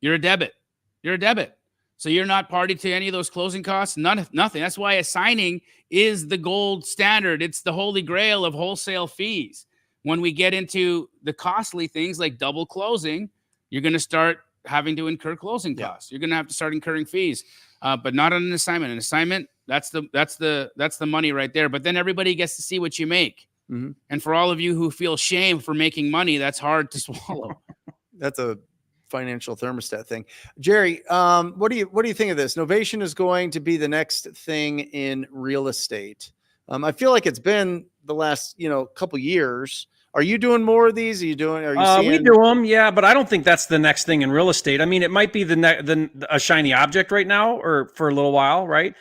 You're a debit. You're a debit. So you're not party to any of those closing costs. Nothing. That's why assigning is the gold standard. It's the holy grail of wholesale fees. When we get into the costly things like double closing, you're going to start having to incur closing costs. You're going to have to start incurring fees, but not on an assignment. An assignment, that's the money right there. But then everybody gets to see what you make. Mm-hmm. And for all of you who feel shame for making money, that's hard to swallow. That's a financial thermostat thing. Jerry, what do you think of this? Novation is going to be the next thing in real estate. I feel like it's been the last, couple years. Are you doing more of these? We do them, yeah, but I don't think that's the next thing in real estate. I mean, it might be a shiny object right now or for a little while, right?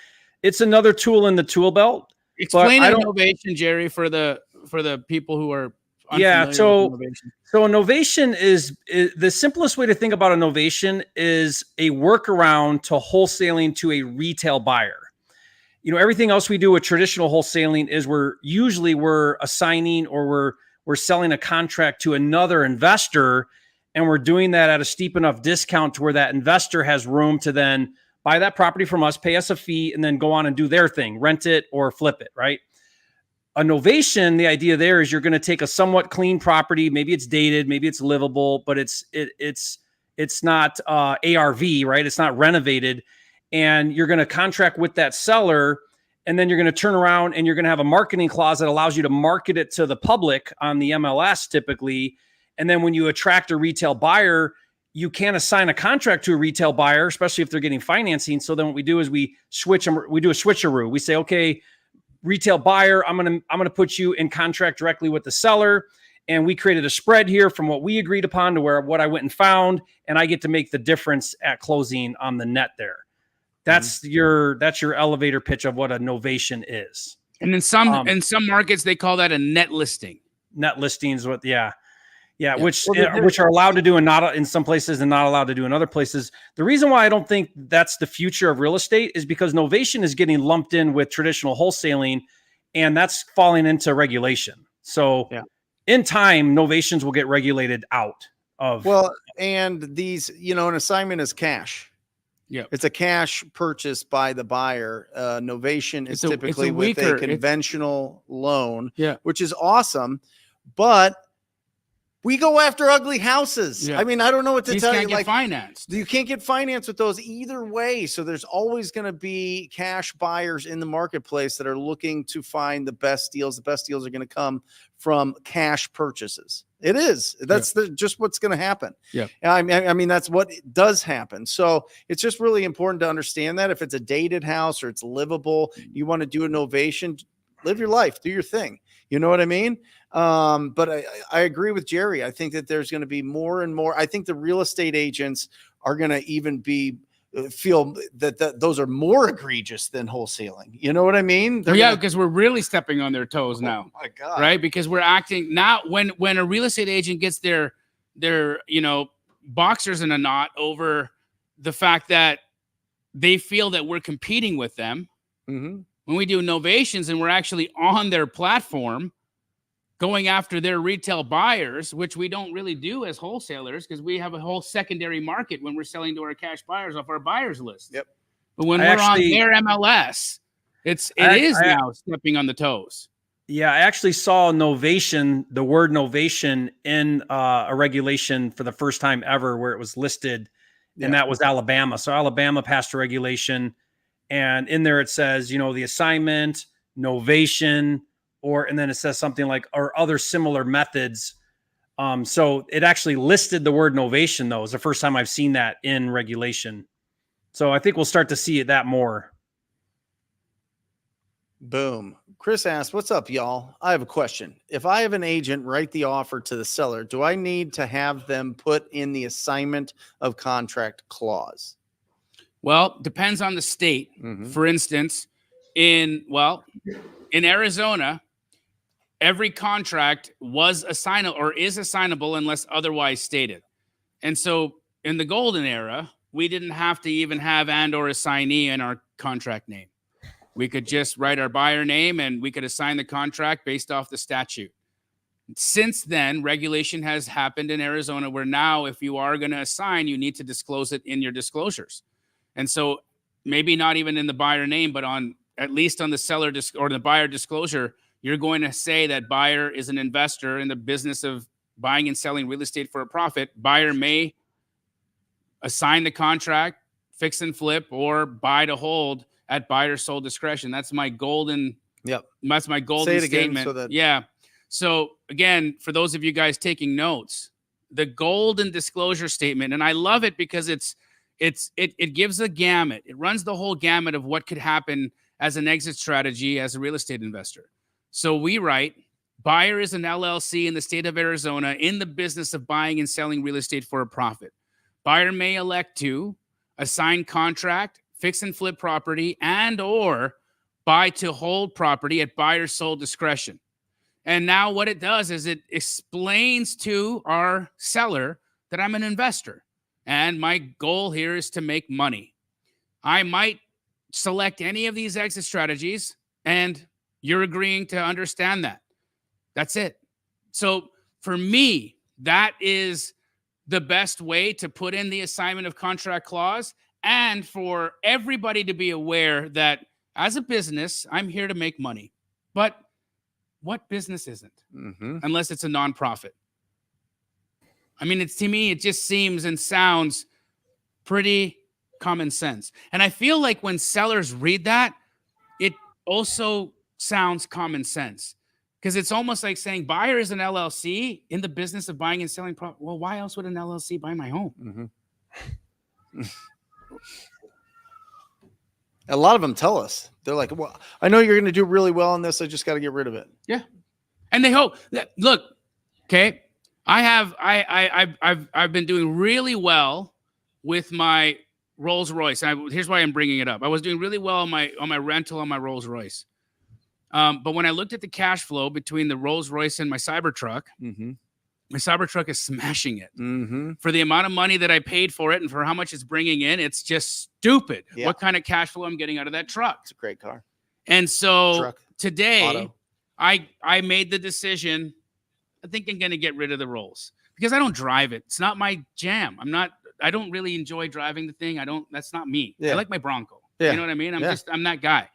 It's another tool in the tool belt. Explain innovation, Jerry, for the people who are unfamiliar with innovation. So innovation is the simplest way to think about innovation is a workaround to wholesaling to a retail buyer. Everything else we do with traditional wholesaling is we're assigning or we're selling a contract to another investor, and we're doing that at a steep enough discount to where that investor has room to then buy that property from us, pay us a fee, and then go on and do their thing, rent it or flip it, right? A novation, the idea there is you're going to take a somewhat clean property, maybe it's dated, maybe it's livable, but it's not ARV, right? It's not renovated. And you're going to contract with that seller, and then you're going to turn around and you're going to have a marketing clause that allows you to market it to the public on the MLS typically. And then when you attract a retail buyer, you can't assign a contract to a retail buyer, especially if they're getting financing. So then what we do is we do a switcheroo. We say, okay, retail buyer, I'm going to put you in contract directly with the seller. And we created a spread here from what we agreed upon to what I went and found. And I get to make the difference at closing on the net there. That's your elevator pitch of what a novation is. And in some markets, they call that a net listing. Net listings, which are allowed to do and not in some places and not allowed to do in other places. The reason why I don't think that's the future of real estate is because novation is getting lumped in with traditional wholesaling, and that's falling into regulation. So in time, novations will get regulated out of. Well, and these, an assignment is cash. Yeah, it's a cash purchase by the buyer. Novation is typically with a conventional loan, which is awesome, but we go after ugly houses. Yeah. I mean, I don't know what to tell you. Get financed. You can't get financed with those either way. So there's always going to be cash buyers in the marketplace that are looking to find the best deals. The best deals are going to come from cash purchases. It is. That's just what's going to happen. Yeah. I mean, that's what does happen. So it's just really important to understand that if it's a dated house or it's livable, you want to do a novation, live your life, do your thing. You know what I mean? But I agree with Jerry. I think that there's going to be more and more. I think the real estate agents are going to even feel that those are more egregious than wholesaling. You know what I mean? Because we're really stepping on their toes now. Oh my God. Right? Because we're acting now when a real estate agent gets their boxers in a knot over the fact that they feel that we're competing with them. Mm-hmm. When we do novations and we're actually on their platform, going after their retail buyers, which we don't really do as wholesalers because we have a whole secondary market when we're selling to our cash buyers off our buyers list. Yep. But when we're on their MLS, it is now stepping on the toes. Yeah, I actually saw novation, the word novation in a regulation for the first time ever where it was listed, and that was Alabama. So Alabama passed a regulation, and in there it says, the assignment, novation, and then it says something like, or other similar methods. So it actually listed the word novation, though. It's the first time I've seen that in regulation. So I think we'll start to see that more. Boom. Chris asked, what's up, y'all? I have a question. If I have an agent write the offer to the seller, do I need to have them put in the assignment of contract clause? Well, depends on the state. For instance, in Arizona, every contract was assignable or is assignable unless otherwise stated. And so in the golden era, we didn't have to even have and or assignee in our contract name. We could just write our buyer name and we could assign the contract based off the statute. Since then, regulation has happened in Arizona where now if you are going to assign, you need to disclose it in your disclosures. And so maybe not even in the buyer name, but at least on the seller or the buyer disclosure, you're going to say that buyer is an investor in the business of buying and selling real estate for a profit. Buyer may assign the contract, fix and flip, or buy to hold at buyer's sole discretion. That's my golden. Yep. That's my golden statement. So again, for those of you guys taking notes, the golden disclosure statement, and I love it because it gives a gamut. It runs the whole gamut of what could happen as an exit strategy as a real estate investor. So we write, buyer is an LLC in the state of Arizona in the business of buying and selling real estate for a profit. Buyer may elect to assign contract, fix and flip property, and or buy to hold property at buyer's sole discretion. And now what it does is it explains to our seller that I'm an investor and my goal here is to make money. I might select any of these exit strategies and you're agreeing to understand that. That's it. So for me, that is the best way to put in the assignment of contract clause and for everybody to be aware that as a business, I'm here to make money. But what business isn't? Unless it's a nonprofit. I mean, to me, it just seems and sounds pretty common sense. And I feel like when sellers read that, it also sounds common sense. Because it's almost like saying buyer is an LLC in the business of buying and selling property. Well, why else would an LLC buy my home? A lot of them tell us. They're like, well, I know you're going to do really well on this. I just got to get rid of it. Yeah. And they hope that, look, okay, I've been doing really well with my Rolls Royce. Here's why I'm bringing it up. I was doing really well on my rental on my Rolls Royce. But when I looked at the cash flow between the Rolls Royce and my Cybertruck, my Cybertruck is smashing it. For the amount of money that I paid for it and for how much it's bringing in, it's just stupid what kind of cash flow I'm getting out of that truck. It's a great car. And so today, Auto. I made the decision. I think I'm going to get rid of the Rolls because I don't drive it. It's not my jam. I don't really enjoy driving the thing. That's not me. I like my Bronco. You know what I mean? I'm that guy.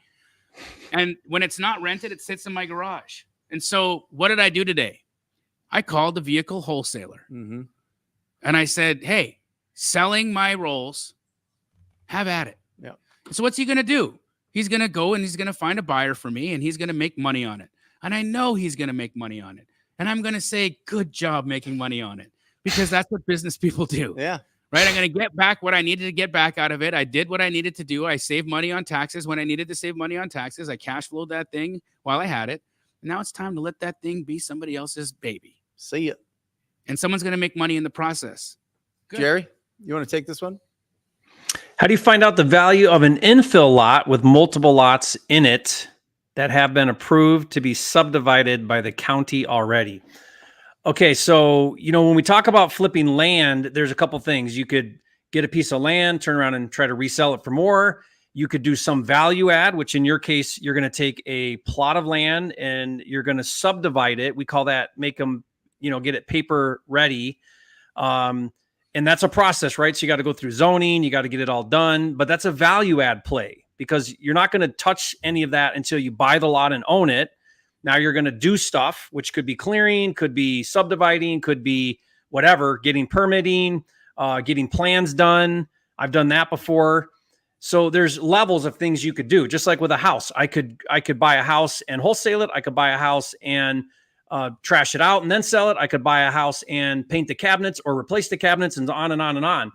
And when it's not rented, it sits in my garage. And so what did I do today? I called the vehicle wholesaler and I said, hey, selling my Rolls, have at it. So what's he going to do? He's going to go and he's going to find a buyer for me and he's going to make money on it. And I know he's going to make money on it. And I'm going to say, good job making money on it because that's what business people do. Yeah. Right. I'm going to get back what I needed to get back out of it. I did what I needed to do. I saved money on taxes when I needed to save money on taxes. I cash flowed that thing while I had it. And now it's time to let that thing be somebody else's baby. See ya. And someone's going to make money in the process. Good. Jerry, you want to take this one? How do you find out the value of an infill lot with multiple lots in it that have been approved to be subdivided by the county already? Okay, so, when we talk about flipping land, there's a couple things. You could get a piece of land, turn around and try to resell it for more. You could do some value add, which in your case, you're going to take a plot of land and you're going to subdivide it. We call that make them, get it paper ready. And that's a process, right? So you got to go through zoning, you got to get it all done, but that's a value add play because you're not going to touch any of that until you buy the lot and own it. Now you're going to do stuff, which could be clearing, could be subdividing, could be whatever, getting permitting, getting plans done. I've done that before. So there's levels of things you could do, just like with a house. I could buy a house and wholesale it. I could buy a house and trash it out and then sell it. I could buy a house and paint the cabinets or replace the cabinets and on and on and on.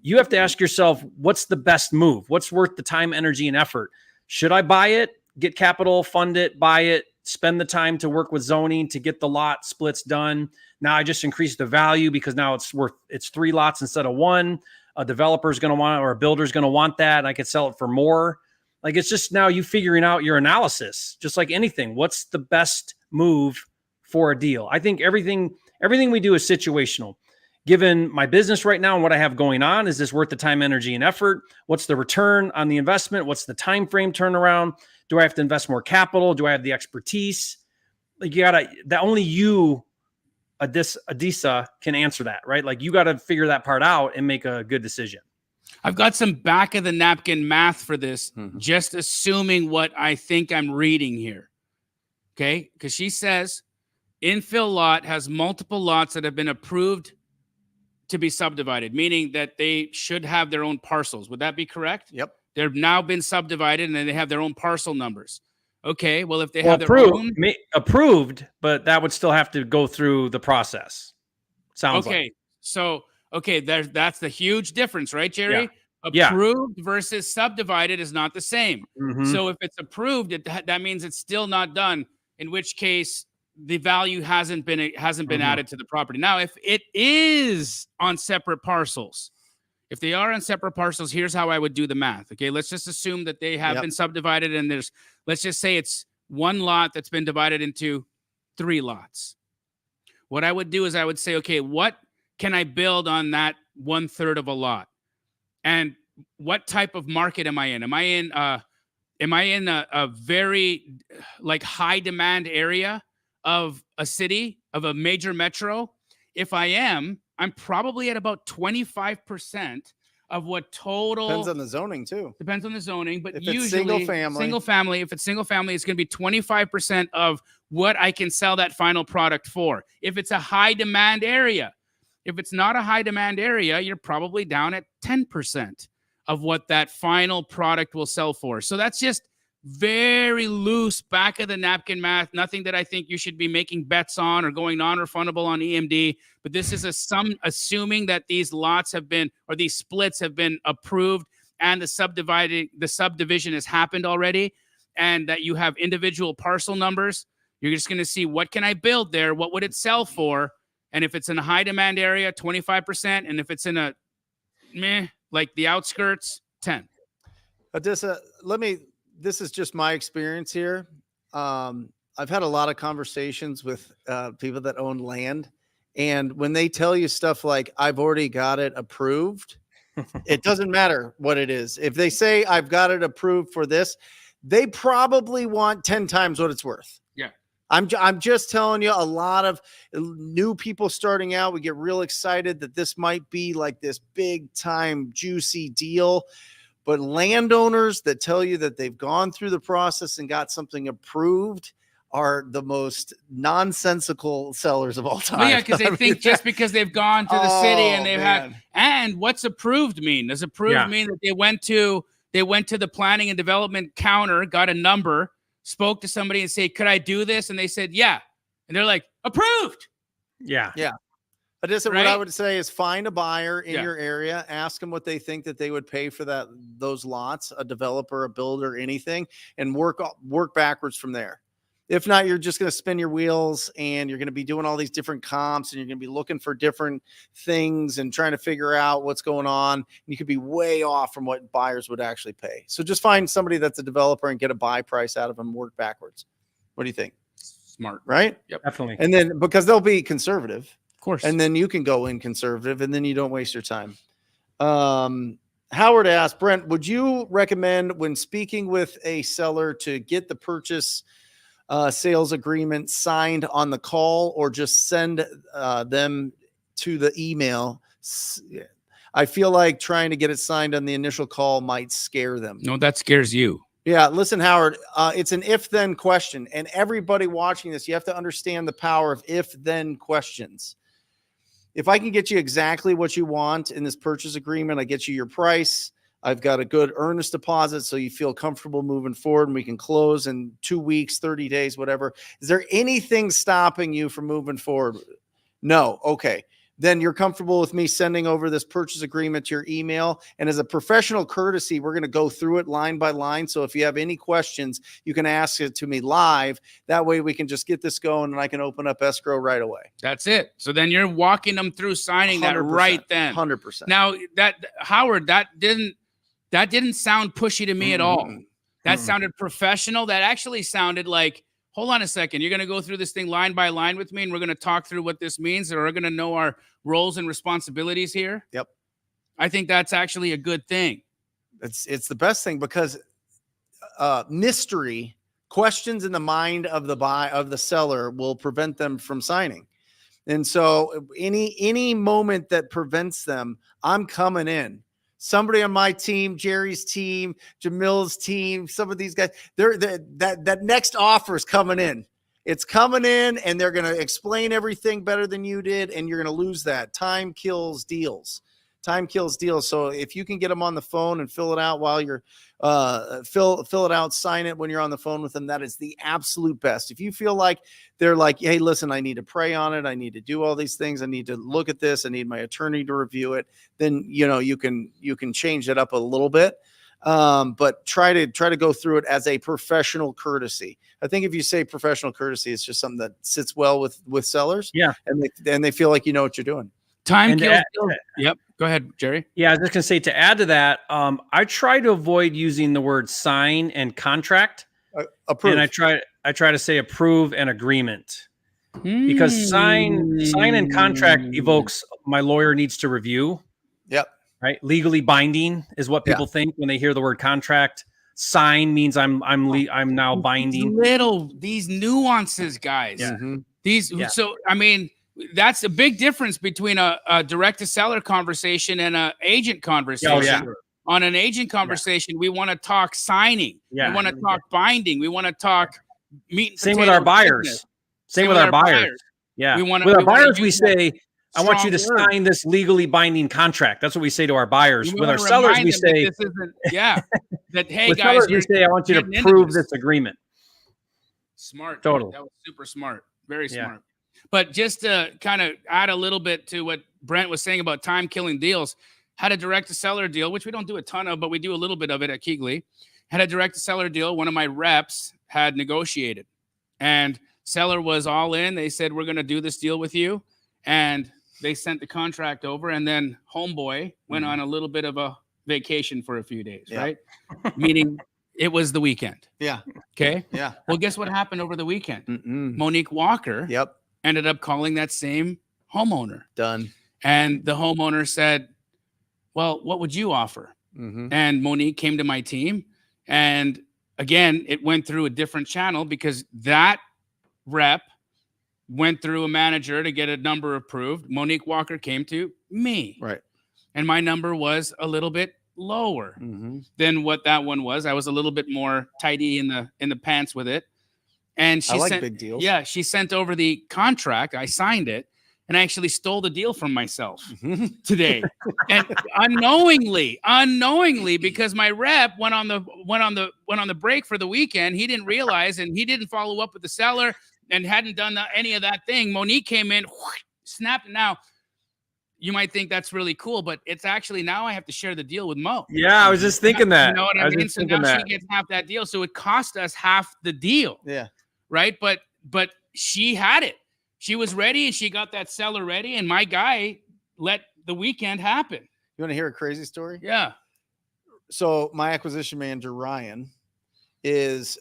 You have to ask yourself, what's the best move? What's worth the time, energy, and effort? Should I buy it, get capital, fund it, buy it, spend the time to work with zoning to get the lot splits done? Now I just increased the value because now it's 3 lots instead of 1. A developer is going to want it or a builder is going to want that. And I could sell it for more. Like, it's just now you figuring out your analysis, just like anything. What's the best move for a deal? I think everything we do is situational. Given my business right now and what I have going on, is this worth the time, energy, and effort? What's the return on the investment? What's the time frame turnaround? Do I have to invest more capital? Do I have the expertise? Like, only you, Adisa, can answer that, right? Like, you got to figure that part out and make a good decision. I've got some back of the napkin math for this, just assuming what I think I'm reading here. Okay. Because she says infill lot has multiple lots that have been approved to be subdivided, meaning that they should have their own parcels. Would that be correct? Yep. They've now been subdivided and then they have their own parcel numbers. Okay. Well, if they have their own approved, but that would still have to go through the process. Sounds okay. like. So, that's the huge difference, right, Jerry? Yeah. Approved versus subdivided is not the same. So if it's approved, that means it's still not done, in which case the value hasn't been added to the property. Now, if it is on separate parcels, if they are on separate parcels, here's how I would do the math. Okay, let's just assume that they have been subdivided and let's just say it's 1 lot that's been divided into 3 lots. What I would do is I would say, okay, what can I build on that 1/3 of a lot? And what type of market am I in? Am I in a very like high demand area of a city, of a major metro? If I am, I'm probably at about 25% of what total. Depends on the zoning too. Depends on the zoning, but if usually it's single family, if it's single family, it's going to be 25% of what I can sell that final product for. If it's a high demand area, if it's not a high demand area, you're probably down at 10% of what that final product will sell for. So that's just very loose back of the napkin math. Nothing that I think you should be making bets on or going non-refundable on EMD. But this is assuming that these lots have been, or these splits have been approved and the subdivision has happened already, and that you have individual parcel numbers. You're just going to see, what can I build there? What would it sell for? And if it's in a high demand area, 25%. And if it's in a like the outskirts, 10. Adisa, this is just my experience here. I've had a lot of conversations with people that own land. And when they tell you stuff like, I've already got it approved, it doesn't matter what it is. If they say I've got it approved for this, they probably want 10 times what it's worth. Yeah. I'm just telling you, a lot of new people starting out, we get real excited that this might be like this big time juicy deal. But landowners that tell you that they've gone through the process and got something approved are the most nonsensical sellers of all time. Well, yeah, because they think just because they've gone to the city and they've had. And what's approved mean? Does approved mean that they went to the planning and development counter, got a number, spoke to somebody and say, could I do this? And they said, yeah. And they're like, approved. Yeah. Yeah. What I would say is find a buyer in your area, ask them what they think that they would pay for those lots, a developer, a builder, anything, and work backwards from there. If not, you're just going to spin your wheels and you're going to be doing all these different comps and you're going to be looking for different things and trying to figure out what's going on. And you could be way off from what buyers would actually pay. So just find somebody that's a developer and get a buy price out of them, work backwards. What do you think? Smart. Right? Yep. Definitely. And then because they'll be conservative. Of course. And then you can go in conservative and then you don't waste your time. Howard asked, Brent, would you recommend when speaking with a seller to get the purchase sales agreement signed on the call, or just send them to the email? I feel like trying to get it signed on the initial call might scare them. No, that scares you. Yeah, listen, Howard, it's an if-then question, and everybody watching this, you have to understand the power of if-then questions. If I can get you exactly what you want in this purchase agreement, I get you your price. I've got a good earnest deposit, so you feel comfortable moving forward, and we can close in 2 weeks, 30 days, whatever. Is there anything stopping you from moving forward? No. Okay. Then you're comfortable with me sending over this purchase agreement to your email. And as a professional courtesy, we're going to go through it line by line. So if you have any questions, you can ask it to me live. That way we can just get this going, and I can open up escrow right away. That's it. So then you're walking them through signing that right then. 100%. Now Howard, that didn't sound pushy to me at all. That sounded professional. That actually sounded like, hold on a second, you're going to go through this thing line by line with me, and we're going to talk through what this means, or we're going to know our roles and responsibilities here. Yep. I think that's actually a good thing. It's the best thing, because mystery questions in the mind of the seller will prevent them from signing. And so any moment that prevents them, I'm coming in. Somebody on my team, Jerry's team, Jamil's team, some of these guys, that next offer is coming in. It's coming in, and they're going to explain everything better than you did, and you're going to lose that. Time kills deals. Time kills deals. So if you can get them on the phone and fill it out while you're fill it out, sign it when you're on the phone with them, that is the absolute best. If you feel like they're like, hey, listen, I need to pray on it, I need to do all these things, I need to look at this, I need my attorney to review it, then you can change it up a little bit. But try to go through it as a professional courtesy. I think if you say professional courtesy, it's just something that sits well with sellers. Yeah. And they feel like you know what you're doing. Time kills. Yep. Go ahead, Jerry. Yeah, I was just gonna say, to add to that, I try to avoid using the word sign and contract. Approve. And I try to say approve and agreement, because sign and contract evokes my lawyer needs to review. Yep. Right. Legally binding is what people think when they hear the word contract. Sign means I'm now binding. These nuances, guys. Yeah. So I mean, that's a big difference between a direct to seller conversation and an agent conversation. Oh, yeah. On an agent conversation, we want to talk signing. We want to talk binding. We want to talk meat and Same with our buyers. business. Same with our buyers. Yeah. With our buyers, we say, I want you to sign this legally binding contract. That's what we say to our buyers. With our sellers, we say, this isn't, that, hey, with guys, sellers, we say, I want you to prove this agreement. Smart. Totally. That was super smart. Very smart. But just to kind of add a little bit to what Brent was saying about time killing deals, had a direct to seller deal, which we don't do a ton of, but we do a little bit of it at Keegley. Had a direct to seller deal. One of my reps had negotiated, and seller was all in. They said, we're going to do this deal with you. And they sent the contract over, and then homeboy went on a little bit of a vacation for a few days, right? Meaning it was the weekend. Yeah. Okay. Yeah. Well, guess what happened over the weekend? Monique Walker ended up calling that same homeowner. Done. And the homeowner said, well, what would you offer? And Monique came to my team. And again, it went through a different channel, because that rep went through a manager to get a number approved. Monique Walker came to me. Right. And my number was a little bit lower than what that one was. I was a little bit more tidy in the pants with it. And she like sent big deals. Yeah, she sent over the contract. I signed it, and I actually stole the deal from myself today. And unknowingly, because my rep went on the break for the weekend. He didn't realize, and he didn't follow up with the seller and hadn't done any of that thing. Monique came in, snapped. Now, you might think that's really cool, but it's actually, now I have to share the deal with Mo. Yeah, I was just thinking that. You know what I mean? So now she gets half that deal. So it cost us half the deal. Yeah. Right. But she had it. She was ready, and she got that seller ready. And my guy let the weekend happen. You want to hear a crazy story? Yeah. So my acquisition manager, Ryan, is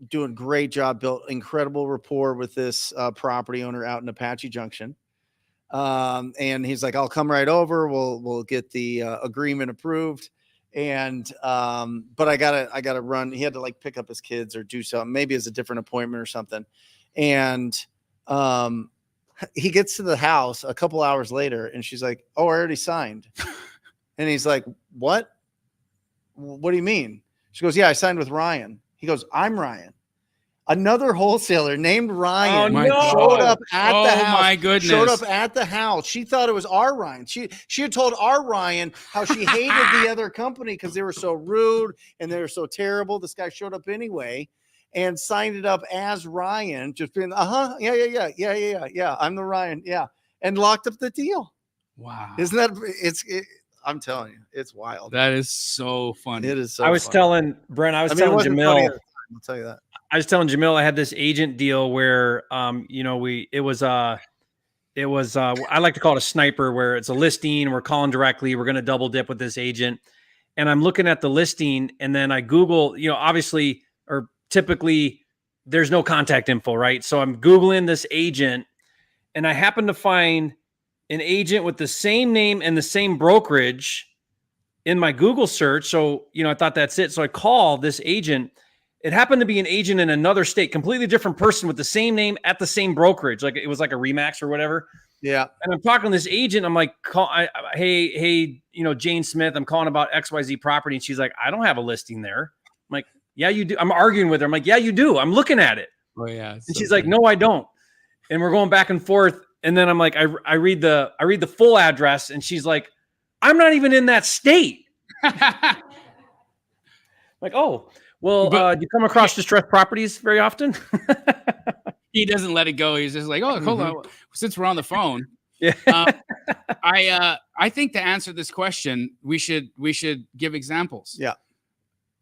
doing a great job, built incredible rapport with this property owner out in Apache Junction. And he's like, I'll come right over. We'll get the agreement approved. And but I gotta run. He had to like pick up his kids or do something. Maybe it's a different appointment or something. And he gets to the house a couple hours later, and she's like, "Oh, I already signed." And he's like, "What? What do you mean?" She goes, "Yeah, I signed with Ryan." He goes, "I'm Ryan." Another wholesaler named Ryan showed up at the house. Oh my goodness. Showed up at the house. She thought it was our Ryan. She had told our Ryan how she hated the other company because they were so rude and they were so terrible. This guy showed up anyway and signed it up as Ryan, just being, yeah, I'm the Ryan, yeah, and locked up the deal. Wow. Isn't that I'm telling you, it's wild. That is so funny. It is so I was funny. telling Brent, I was telling it wasn't funny Jamil, at the time, I'll tell you that. I was telling Jamil I had this agent deal where it was I like to call it a sniper, where it's a listing, we're calling directly, we're going to double dip with this agent. And I'm looking at the listing, and then I Google, obviously, or typically there's no contact info, right? So I'm Googling this agent, and I happen to find an agent with the same name and the same brokerage in my Google search. So, I thought that's it. So I call this agent. It happened to be an agent in another state, completely different person with the same name at the same brokerage. Like it was like a Remax or whatever. Yeah. And I'm talking to this agent. I'm like, hey, Jane Smith, I'm calling about XYZ property. And she's like, I don't have a listing there. I'm like, yeah, you do. I'm arguing with her. I'm like, yeah, you do. I'm looking at it. Oh yeah. And she's like, no, I don't. And we're going back and forth. And then I'm like, I read the full address, and she's like, I'm not even in that state. Like, oh, well, do you come across distressed properties very often? He doesn't let it go. He's just like, oh, hold on. Since we're on the phone. Yeah. I think to answer this question, we should give examples. Yeah.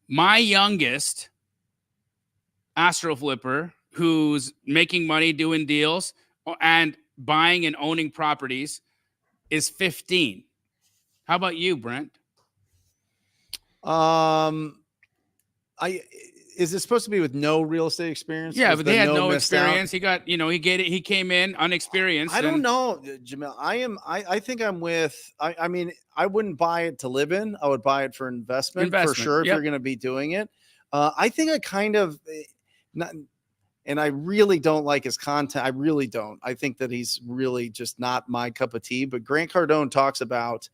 My youngest Astro Flipper, who's making money doing deals and buying and owning properties, is 15. How about you, Brent? Is it supposed to be with no real estate experience? Yeah, but they had no experience. He got, he came in unexperienced. I don't know, Jamil. I think I'm with, I mean, I wouldn't buy it to live in. I would buy it for investment for sure. If you're going to be doing it. I think I kind of, and I really don't like his content. I really don't. I think that he's really just not my cup of tea, but Grant Cardone talks about,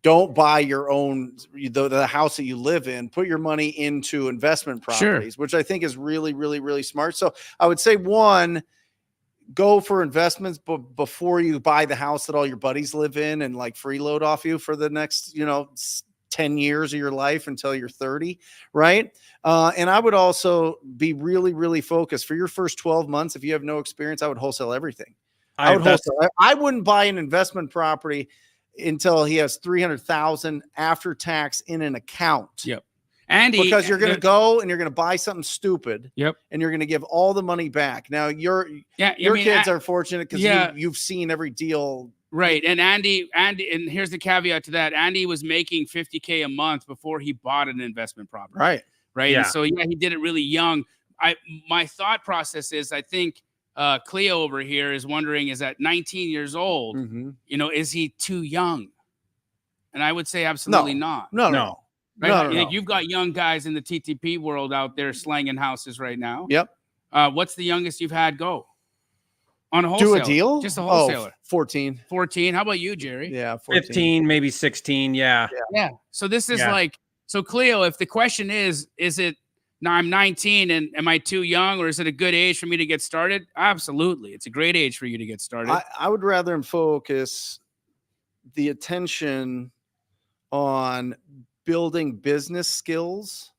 don't buy your own, the house that you live in, put your money into investment properties, which I think is really, really, really smart. So I would say, one, go for investments, but before you buy the house that all your buddies live in and like freeload off you for the next, 10 years of your life until you're 30. Right. And I would also be really, really focused for your first 12 months. If you have no experience, I would wholesale everything. I wouldn't buy an investment property until he has 300,000 after tax in an account. Yep. Andy, because you're going to go and you're going to buy something stupid. Yep. And you're going to give all the money back. Now your kids are fortunate because you've seen every deal. Right. And Andy, and here's the caveat to that. Andy was making $50K a month before he bought an investment property. Right. Right. Yeah. And so, he did it really young. My thought process is, I think, Cleo over here is wondering, is at 19 years old, is he too young? And I would say absolutely not. No. Right? No. You've got young guys in the TTP world out there slanging houses right now. Yep. What's the youngest you've had go on a wholesale? Do a deal? Just a wholesaler. 14. 14. How about you, Jerry? Yeah. 14. 15, maybe 16. Yeah. So this is so Cleo, if the question is it, now I'm 19 and am I too young, or is it a good age for me to get started? Absolutely. It's a great age for you to get started. I would rather focus the attention on building business skills,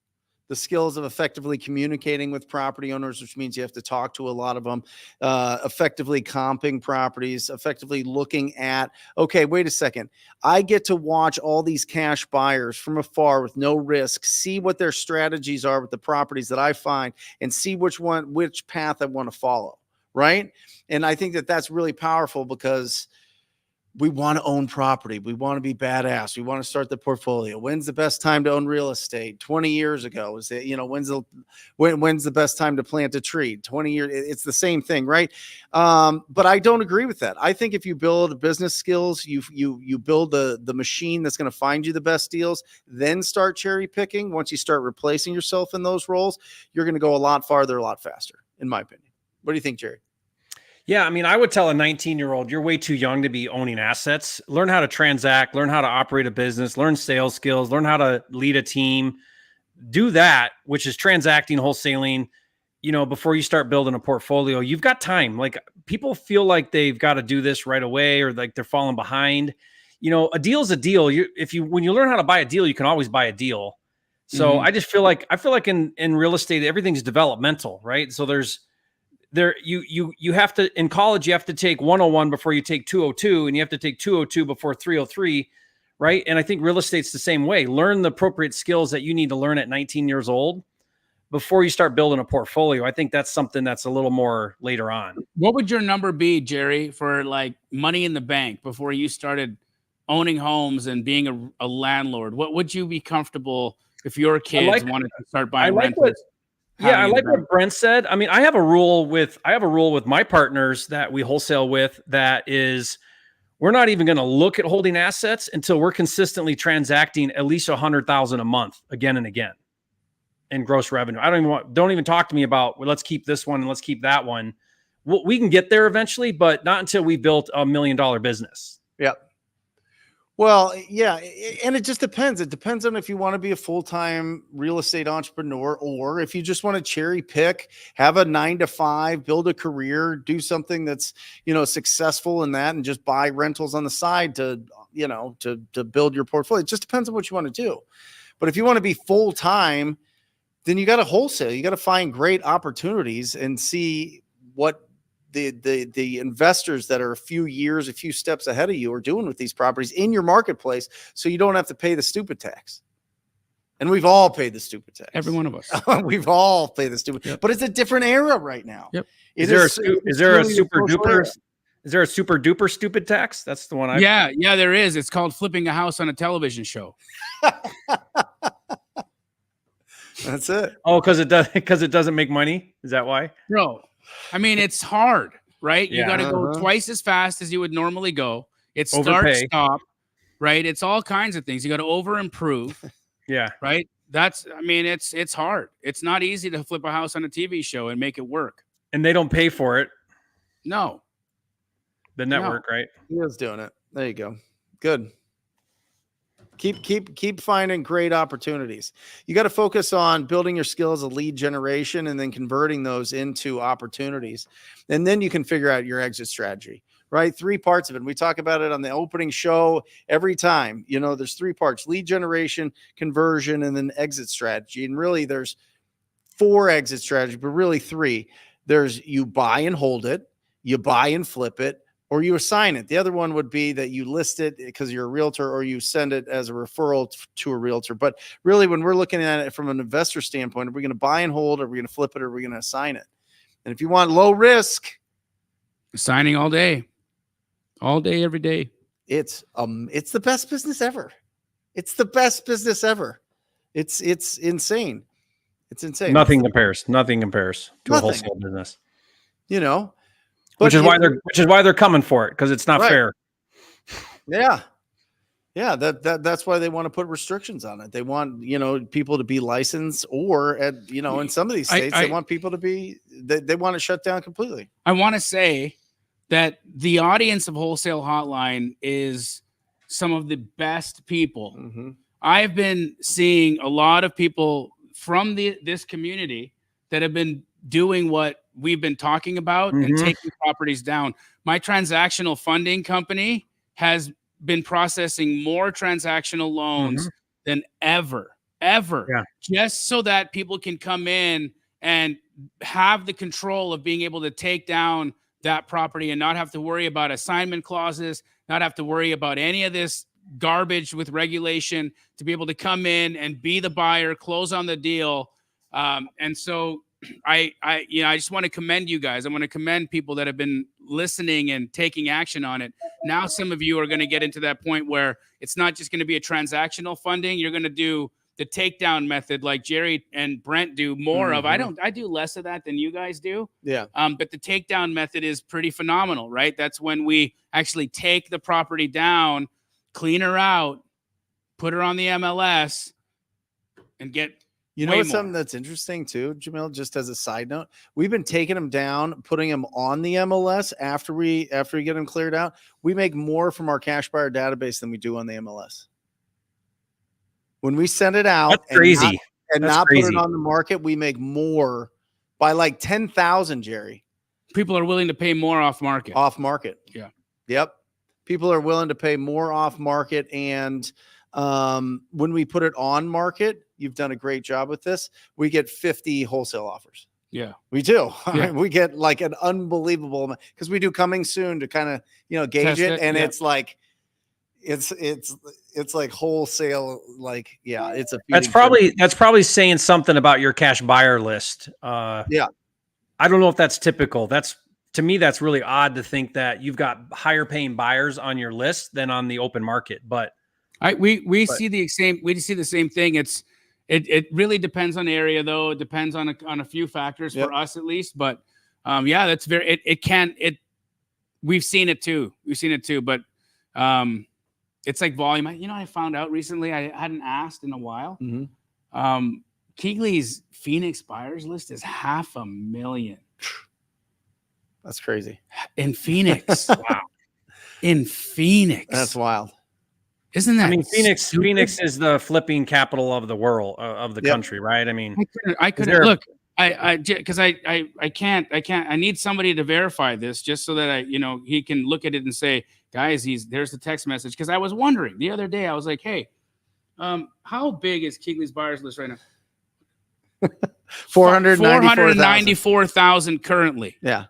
the skills of effectively communicating with property owners, which means you have to talk to a lot of them, effectively comping properties, effectively looking at, okay, wait a second. I get to watch all these cash buyers from afar with no risk, see what their strategies are with the properties that I find, and see which path I want to follow. Right. And I think that that's really powerful because we want to own property. We want to be badass. We want to start the portfolio. When's the best time to own real estate? 20 years ago. Is it, when's the best time to plant a tree? 20 years. It's the same thing, right? But I don't agree with that. I think if you build business skills, you build the machine that's going to find you the best deals, then start cherry picking. Once you start replacing yourself in those roles, you're going to go a lot farther, a lot faster, in my opinion. What do you think, Jerry? Yeah, I mean, I would tell a 19-year-old, you're way too young to be owning assets. Learn how to transact, learn how to operate a business, learn sales skills, learn how to lead a team. Do that, which is transacting, wholesaling, before you start building a portfolio. You've got time. Like, people feel like they've got to do this right away, or like they're falling behind. A deal's a deal. When you learn how to buy a deal, you can always buy a deal. So I just feel like in real estate, everything's developmental, right? So you have to, in college, you have to take 101 before you take 202, and you have to take 202 before 303, right? And I think real estate's the same way. Learn the appropriate skills that you need to learn at 19 years old before you start building a portfolio. I think that's something that's a little more later on. What would your number be, Jerry, for like money in the bank before you started owning homes and being a landlord? What would you be comfortable if your kids wanted to start buying rentals? I like what Brent said. I mean, I have a rule with my partners that we wholesale with, that is, we're not even going to look at holding assets until we're consistently transacting at least 100,000 a month again and again in gross revenue. Don't even talk to me about, well, let's keep this one and let's keep that one. We can get there eventually, but not until we built $1 million business. Yep. Well, yeah, and it just depends. It depends on if you want to be a full-time real estate entrepreneur, or if you just want to cherry pick, have a 9-to-5, build a career, do something that's, successful in that, and just buy rentals on the side to build your portfolio. It just depends on what you want to do. But if you want to be full-time, then you got to wholesale. You got to find great opportunities and see what the investors that are a few steps ahead of you are doing with these properties in your marketplace, so you don't have to pay the stupid tax. And we've all paid the stupid tax. Every one of us. We've all paid the stupid, but it's a different era right now. Yep. Is there a super duper stupid tax? That's the one. Yeah, there is. It's called flipping a house on a television show. That's it. Oh, because it doesn't make money. Is that why? No. I mean, it's hard, right? Yeah. You got to go twice as fast as you would normally go. It's Overpay. stop, right? It's all kinds of things. You got to over improve. Yeah. Right. It's hard. It's not easy to flip a house on a TV show and make it work. And they don't pay for it. No. The network, right? He is doing it. There you go. Good. Keep finding great opportunities. You got to focus on building your skills of lead generation and then converting those into opportunities. And then you can figure out your exit strategy, right? 3 parts of it. We talk about it on the opening show every time. There's 3 parts: lead generation, conversion, and then exit strategy. And really there's 4 exit strategies, but really 3. There's you buy and hold it, you buy and flip it, or you assign it. The other one would be that you list it because you're a realtor, or you send it as a referral to a realtor. But really, when we're looking at it from an investor standpoint, are we going to buy and hold, or are we going to flip it, or are we going to assign it? And if you want low risk, assigning all day, every day. It's the best business ever. It's the best business ever. It's insane. It's insane. Nothing compares to a wholesale business. Which is why they're coming for it, because it's not fair. Yeah. That's why they want to put restrictions on it. They want people to be licensed, or in some of these states they want people to be. They want to shut down completely. I want to say that the audience of Wholesale Hotline is some of the best people. Mm-hmm. I've been seeing a lot of people from this community that have been doing what we've been talking about and taking properties down. My transactional funding company has been processing more transactional loans than ever, just so that people can come in and have the control of being able to take down that property and not have to worry about assignment clauses, not have to worry about any of this garbage with regulation, to be able to come in and be the buyer, close on the deal. And so I just want to commend you guys. I want to commend people that have been listening and taking action on it. Now, some of you are going to get into that point where it's not just going to be a transactional funding. You're going to do the takedown method like Jerry and Brent do more of. I do less of that than you guys do. Yeah. But the takedown method is pretty phenomenal, right? That's when we actually take the property down, clean her out, put her on the MLS, and get what's something that's interesting too, Jamil, just as a side note, we've been taking them down, putting them on the MLS after we get them cleared out. We make more from our cash buyer database than we do on the MLS. When we send it out, that's crazy, and not put it on the market, we make more by like 10,000, Jerry. People are willing to pay more off market. Off market. Yeah. Yep. People are willing to pay more off market. And when we put it on market, you've done a great job with this. We get 50 wholesale offers. Yeah, we do. Yeah. We get like an unbelievable amount because we do coming soon to kind of, gauge test it. And yeah. It's like, it's like wholesale. Like, yeah, it's a, that's probably saying something about your cash buyer list. Yeah. I don't know if that's typical. To me, that's really odd to think that you've got higher paying buyers on your list than on the open market. But we see the same thing. It really depends on area, though. It depends on a few factors for us at least. But yeah, that's we've seen it too. But it's like volume. I found out recently, I hadn't asked in a while. Mm-hmm. Keegley's Phoenix buyers list is 500,000. That's crazy. In Phoenix. Wow. In Phoenix. That's wild. Isn't that? I mean, Phoenix is the flipping capital of the world, of the country, right? I mean, I couldn't look. Because I can't. I need somebody to verify this just so that he can look at it and say, guys, there's the text message. Because I was wondering the other day, I was like, hey, how big is Keegley's buyers list right now? 494,000 currently. Yeah.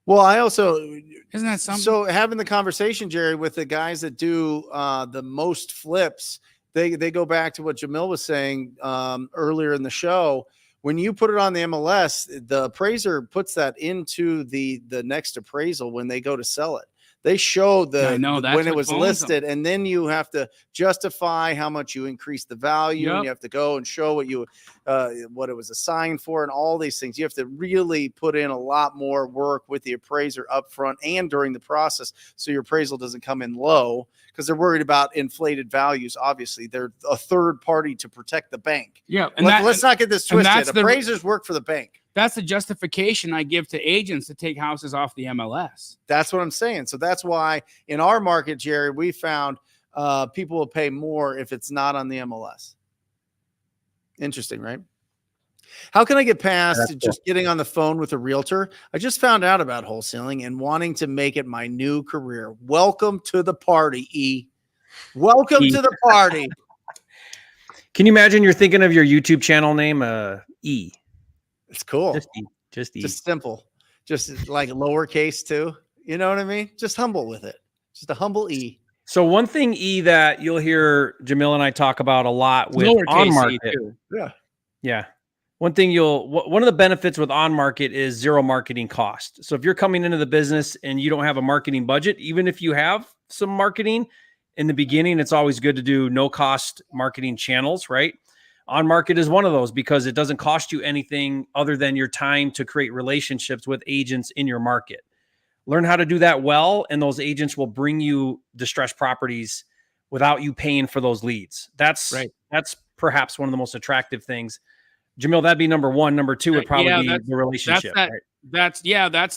Well, I also isn't that something? So having the conversation, Jerry, with the guys that do the most flips, they go back to what Jamil was saying earlier in the show. When you put it on the MLS, the appraiser puts that into the next appraisal when they go to sell it. They show when it was listed, and then you have to justify how much you increase the value, and you have to go and show what it was assigned for, and all these things. You have to really put in a lot more work with the appraiser up front and during the process, so your appraisal doesn't come in low because they're worried about inflated values. Obviously, they're a third party to protect the bank. Yeah, and let's not get this twisted. Appraisers work for the bank. That's the justification I give to agents to take houses off the MLS. That's what I'm saying. So that's why in our market, Jerry, we found people will pay more if it's not on the MLS. Interesting, right? How can I get past just getting on the phone with a realtor? I just found out about wholesaling and wanting to make it my new career. Welcome to the party, E. Welcome to the party. Can you imagine you're thinking of your YouTube channel name, E? It's cool. Just E. Just simple. Just like lowercase too. You know what I mean? Just humble with it. Just a humble E. So one thing, E, that you'll hear Jamil and I talk about a lot with on market. Yeah. One of the benefits with on market is zero marketing cost. So if you're coming into the business and you don't have a marketing budget, even if you have some marketing in the beginning, it's always good to do no cost marketing channels, right? On market is one of those because it doesn't cost you anything other than your time to create relationships with agents in your market. Learn how to do that well, and those agents will bring you distressed properties without you paying for those leads. That's perhaps one of the most attractive things. Jamil, that'd be number one. Number two would probably be the relationship. That's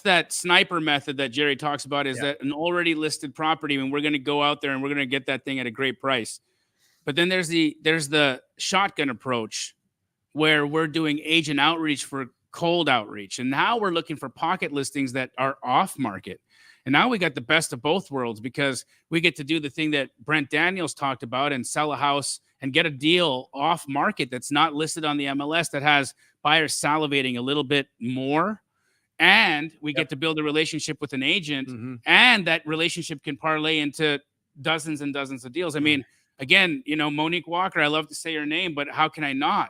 that sniper method that Jerry talks about is that an already listed property, and we're going to go out there and we're going to get that thing at a great price. But then there's the shotgun approach where we're doing agent outreach for cold outreach. And now we're looking for pocket listings that are off market. And now we got the best of both worlds because we get to do the thing that Brent Daniels talked about and sell a house and get a deal off market that's not listed on the MLS that has buyers salivating a little bit more. And we get to build a relationship with an agent, and that relationship can parlay into dozens and dozens of deals. I mean, again, Monique Walker, I love to say her name, but how can I not?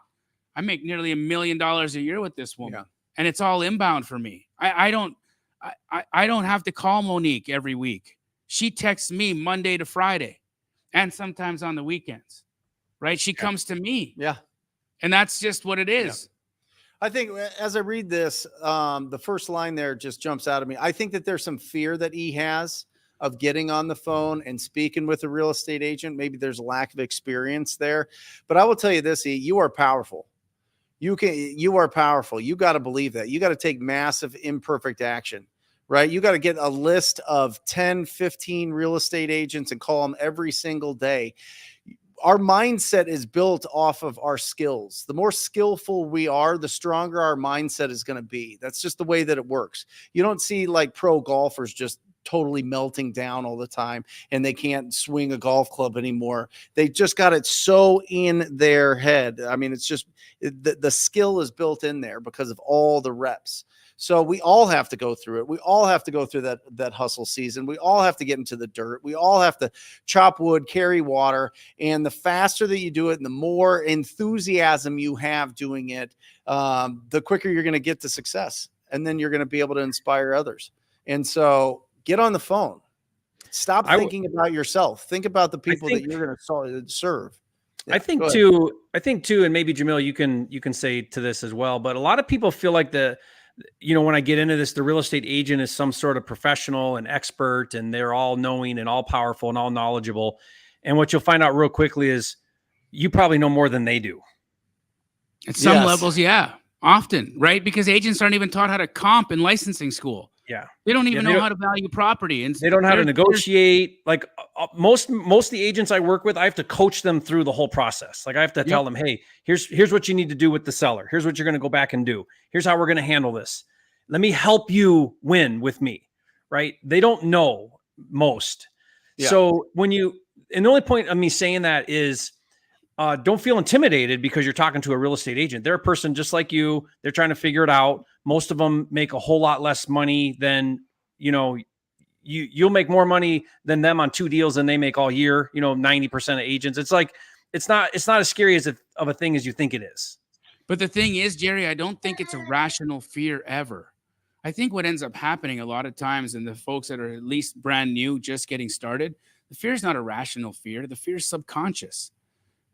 I make nearly $1 million a year with this woman, Yeah. and it's all inbound for me. I don't have to call Monique every week. She texts me Monday to Friday, and sometimes on the weekends, right? She comes to me. Yeah. And that's just what it is. I think as I read this, the first line there just jumps out at me. I think that there's some fear that he has of getting on the phone and speaking with a real estate agent. Maybe there's a lack of experience there, but I will tell you this, E, you are powerful. You are powerful. You got to believe that. You got to take massive imperfect action, right? You got to get a list of 10, 15 real estate agents and call them every single day. Our mindset is built off of our skills. The more skillful we are, the stronger our mindset is going to be. That's just the way that it works. You don't see like pro golfers just totally melting down all the time and they can't swing a golf club anymore. They just got it so in their head. I mean, it's just the skill is built in there because of all the reps. So we all have to go through it. We all have to go through that hustle season. We all have to get into the dirt. We all have to chop wood, carry water. And the faster that you do it and the more enthusiasm you have doing it, the quicker you're going to get to success. And then you're going to be able to inspire others. And so get on the phone. Stop thinking about yourself. Think about the people that you're going to serve. Yeah, I think too, and maybe Jamil, you can say to this as well, but a lot of people feel like when I get into this, the real estate agent is some sort of professional and expert, and they're all knowing and all powerful and all knowledgeable. And what you'll find out real quickly is you probably know more than they do. At some levels, yeah, often, right? Because agents aren't even taught how to comp in licensing school. Yeah. They don't even know how to value property. And they don't know how to negotiate. Like most of the agents I work with, I have to coach them through the whole process. Like I have to tell them, hey, here's what you need to do with the seller. Here's what you're going to go back and do. Here's how we're going to handle this. Let me help you win with me. Right. They don't know most. Yeah. So and the only point of me saying that is don't feel intimidated because you're talking to a real estate agent. They're a person just like you. They're trying to figure it out. Most of them make a whole lot less money than, you'll make more money than them on 2 deals than they make all year. 90% of agents. It's like, it's not as scary of a thing as you think it is. But the thing is, Jerry, I don't think it's a rational fear ever. I think what ends up happening a lot of times, and the folks that are at least brand new, just getting started, the fear is not a rational fear. The fear is subconscious.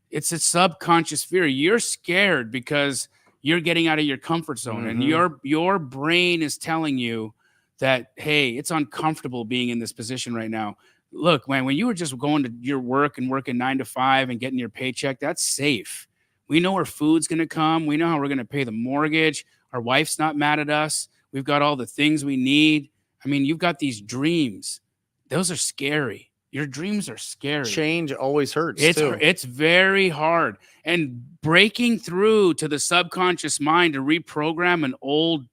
It's a subconscious fear. You're scared because you're getting out of your comfort zone, and your brain is telling you that, hey, it's uncomfortable being in this position right now. Look, man, when you were just going to your work and working 9 to 5 and getting your paycheck, that's safe. We know where food's going to come. We know how we're going to pay the mortgage. Our wife's not mad at us. We've got all the things we need. I mean, you've got these dreams. Those are scary. Your dreams are scary. Change always hurts. It's very hard. And breaking through to the subconscious mind to reprogram an old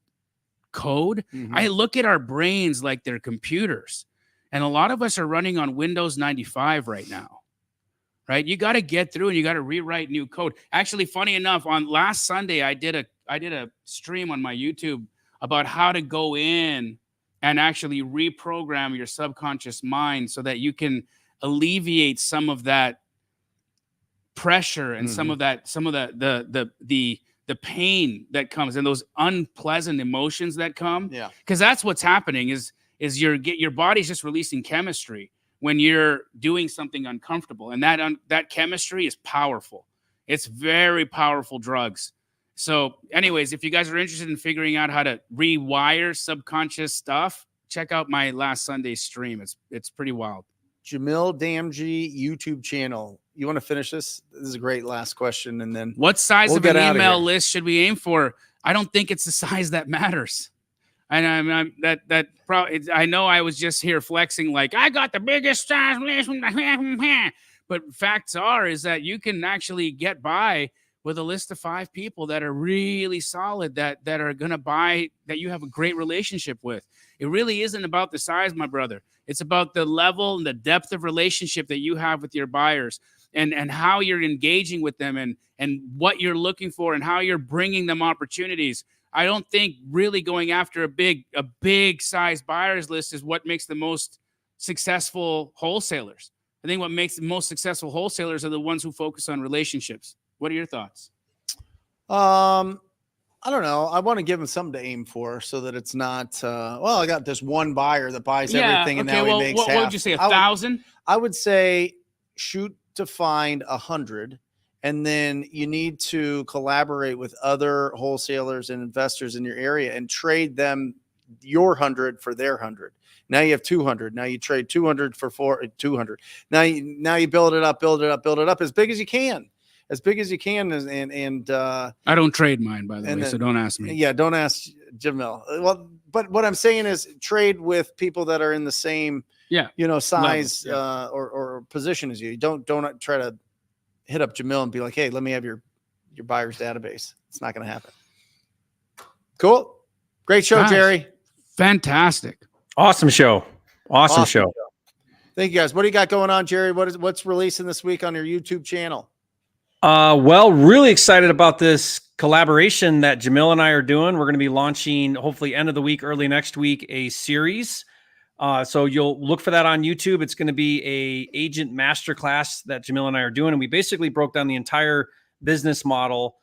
code. I look at our brains like they're computers. And a lot of us are running on Windows 95 right now. Right? You got to get through and you got to rewrite new code. Actually, funny enough, on last Sunday, I did a stream on my YouTube about how to go in and actually reprogram your subconscious mind so that you can alleviate some of that pressure and some of the pain that comes and those unpleasant emotions that come. Yeah. Because that's what's happening is your body's just releasing chemistry when you're doing something uncomfortable. And that chemistry is powerful. It's very powerful drugs. So anyways, if you guys are interested in figuring out how to rewire subconscious stuff, check out my last Sunday stream. It's pretty wild. Jamil Damji YouTube channel. You want to finish this? This is a great last question. And then what size of an email list should we aim for? I don't think it's the size that matters. And I know I was just here flexing like I got the biggest size list. But facts is that you can actually get by with a list of 5 people that are really solid, that are going to buy, that you have a great relationship with. It really isn't about the size, my brother. It's about the level and the depth of relationship that you have with your buyers and how you're engaging with them and what you're looking for and how you're bringing them opportunities. I don't think really going after a big size buyers list is what makes the most successful wholesalers. I think what makes the most successful wholesalers are the ones who focus on relationships. What are your thoughts? I don't know. I want to give them something to aim for so that it's not, well, I got this one buyer that buys everything and now he makes half. What would you say, 1,000? I would say shoot to find 100. And then you need to collaborate with other wholesalers and investors in your area and trade them your 100 for their 100. Now you have 200. Now you trade 200 for 200. Now you build it up as big as you can. As big as you can, and I don't trade mine, by the way, so don't ask me. Yeah, don't ask Jamil. Well, but what I'm saying is trade with people that are in the same, size or position as you. Don't try to hit up Jamil and be like, hey, let me have your buyer's database. It's not going to happen. Cool, great show, Jerry. Fantastic, awesome show. Awesome show. Thank you guys. What do you got going on, Jerry? What's releasing this week on your YouTube channel? Well, really excited about this collaboration that Jamil and I are doing. We're going to be launching, hopefully end of the week, early next week, a series. So you'll look for that on YouTube. It's going to be a agent masterclass that Jamil and I are doing. And we basically broke down the entire business model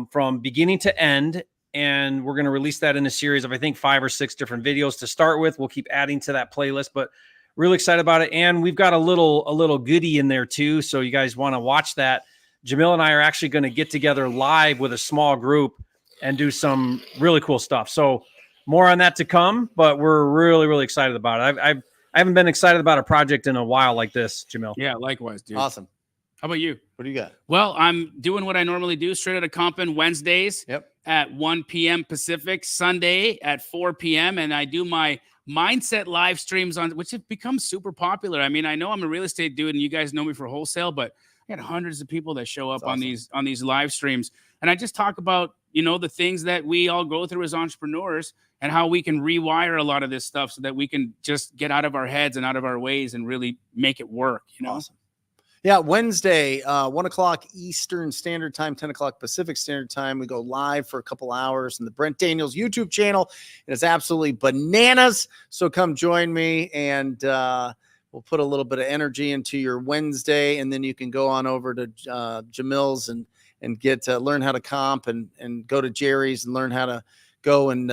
from beginning to end. And we're going to release that in a series of, I think, 5 or 6 different videos to start with. We'll keep adding to that playlist, but really excited about it. And we've got a little goodie in there too. So you guys want to watch that. Jamil and I are actually going to get together live with a small group and do some really cool stuff. So more on that to come, but we're really, really excited about it. I haven't been excited about a project in a while like this, Jamil. Yeah, likewise, dude. Awesome. How about you? What do you got? Well, I'm doing what I normally do, straight out of Compton, Wednesdays at 1 p.m. Pacific, Sunday at 4 p.m. And I do my mindset live streams which have become super popular. I mean, I know I'm a real estate dude and you guys know me for wholesale, but I got hundreds of people that show up on these live streams. And I just talk about, the things that we all go through as entrepreneurs and how we can rewire a lot of this stuff so that we can just get out of our heads and out of our ways and really make it work, Awesome. Yeah, Wednesday, 1 o'clock Eastern Standard Time, 10 o'clock Pacific Standard Time. We go live for a couple hours in the Brent Daniels YouTube channel. It is absolutely bananas. So come join me and we'll put a little bit of energy into your Wednesday, and then you can go on over to Jamil's and get to learn how to comp and go to Jerry's and learn how to go and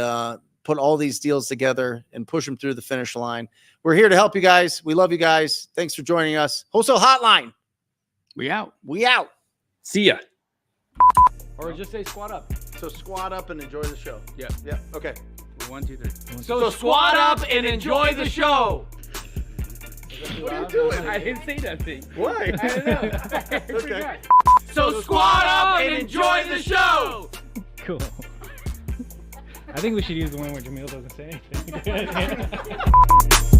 put all these deals together and push them through the finish line. We're here to help you guys. We love you guys. Thanks for joining us. Wholesale Hotline. We out. See ya. Or just say squat up. So squat up and enjoy the show. Yeah. Okay. 1, 2, 3. So squat up and enjoy the show. What are you doing? I didn't say nothing. Why? I don't know. Okay. So squat up and enjoy the show. Cool. I think we should use the one where Jamil doesn't say anything.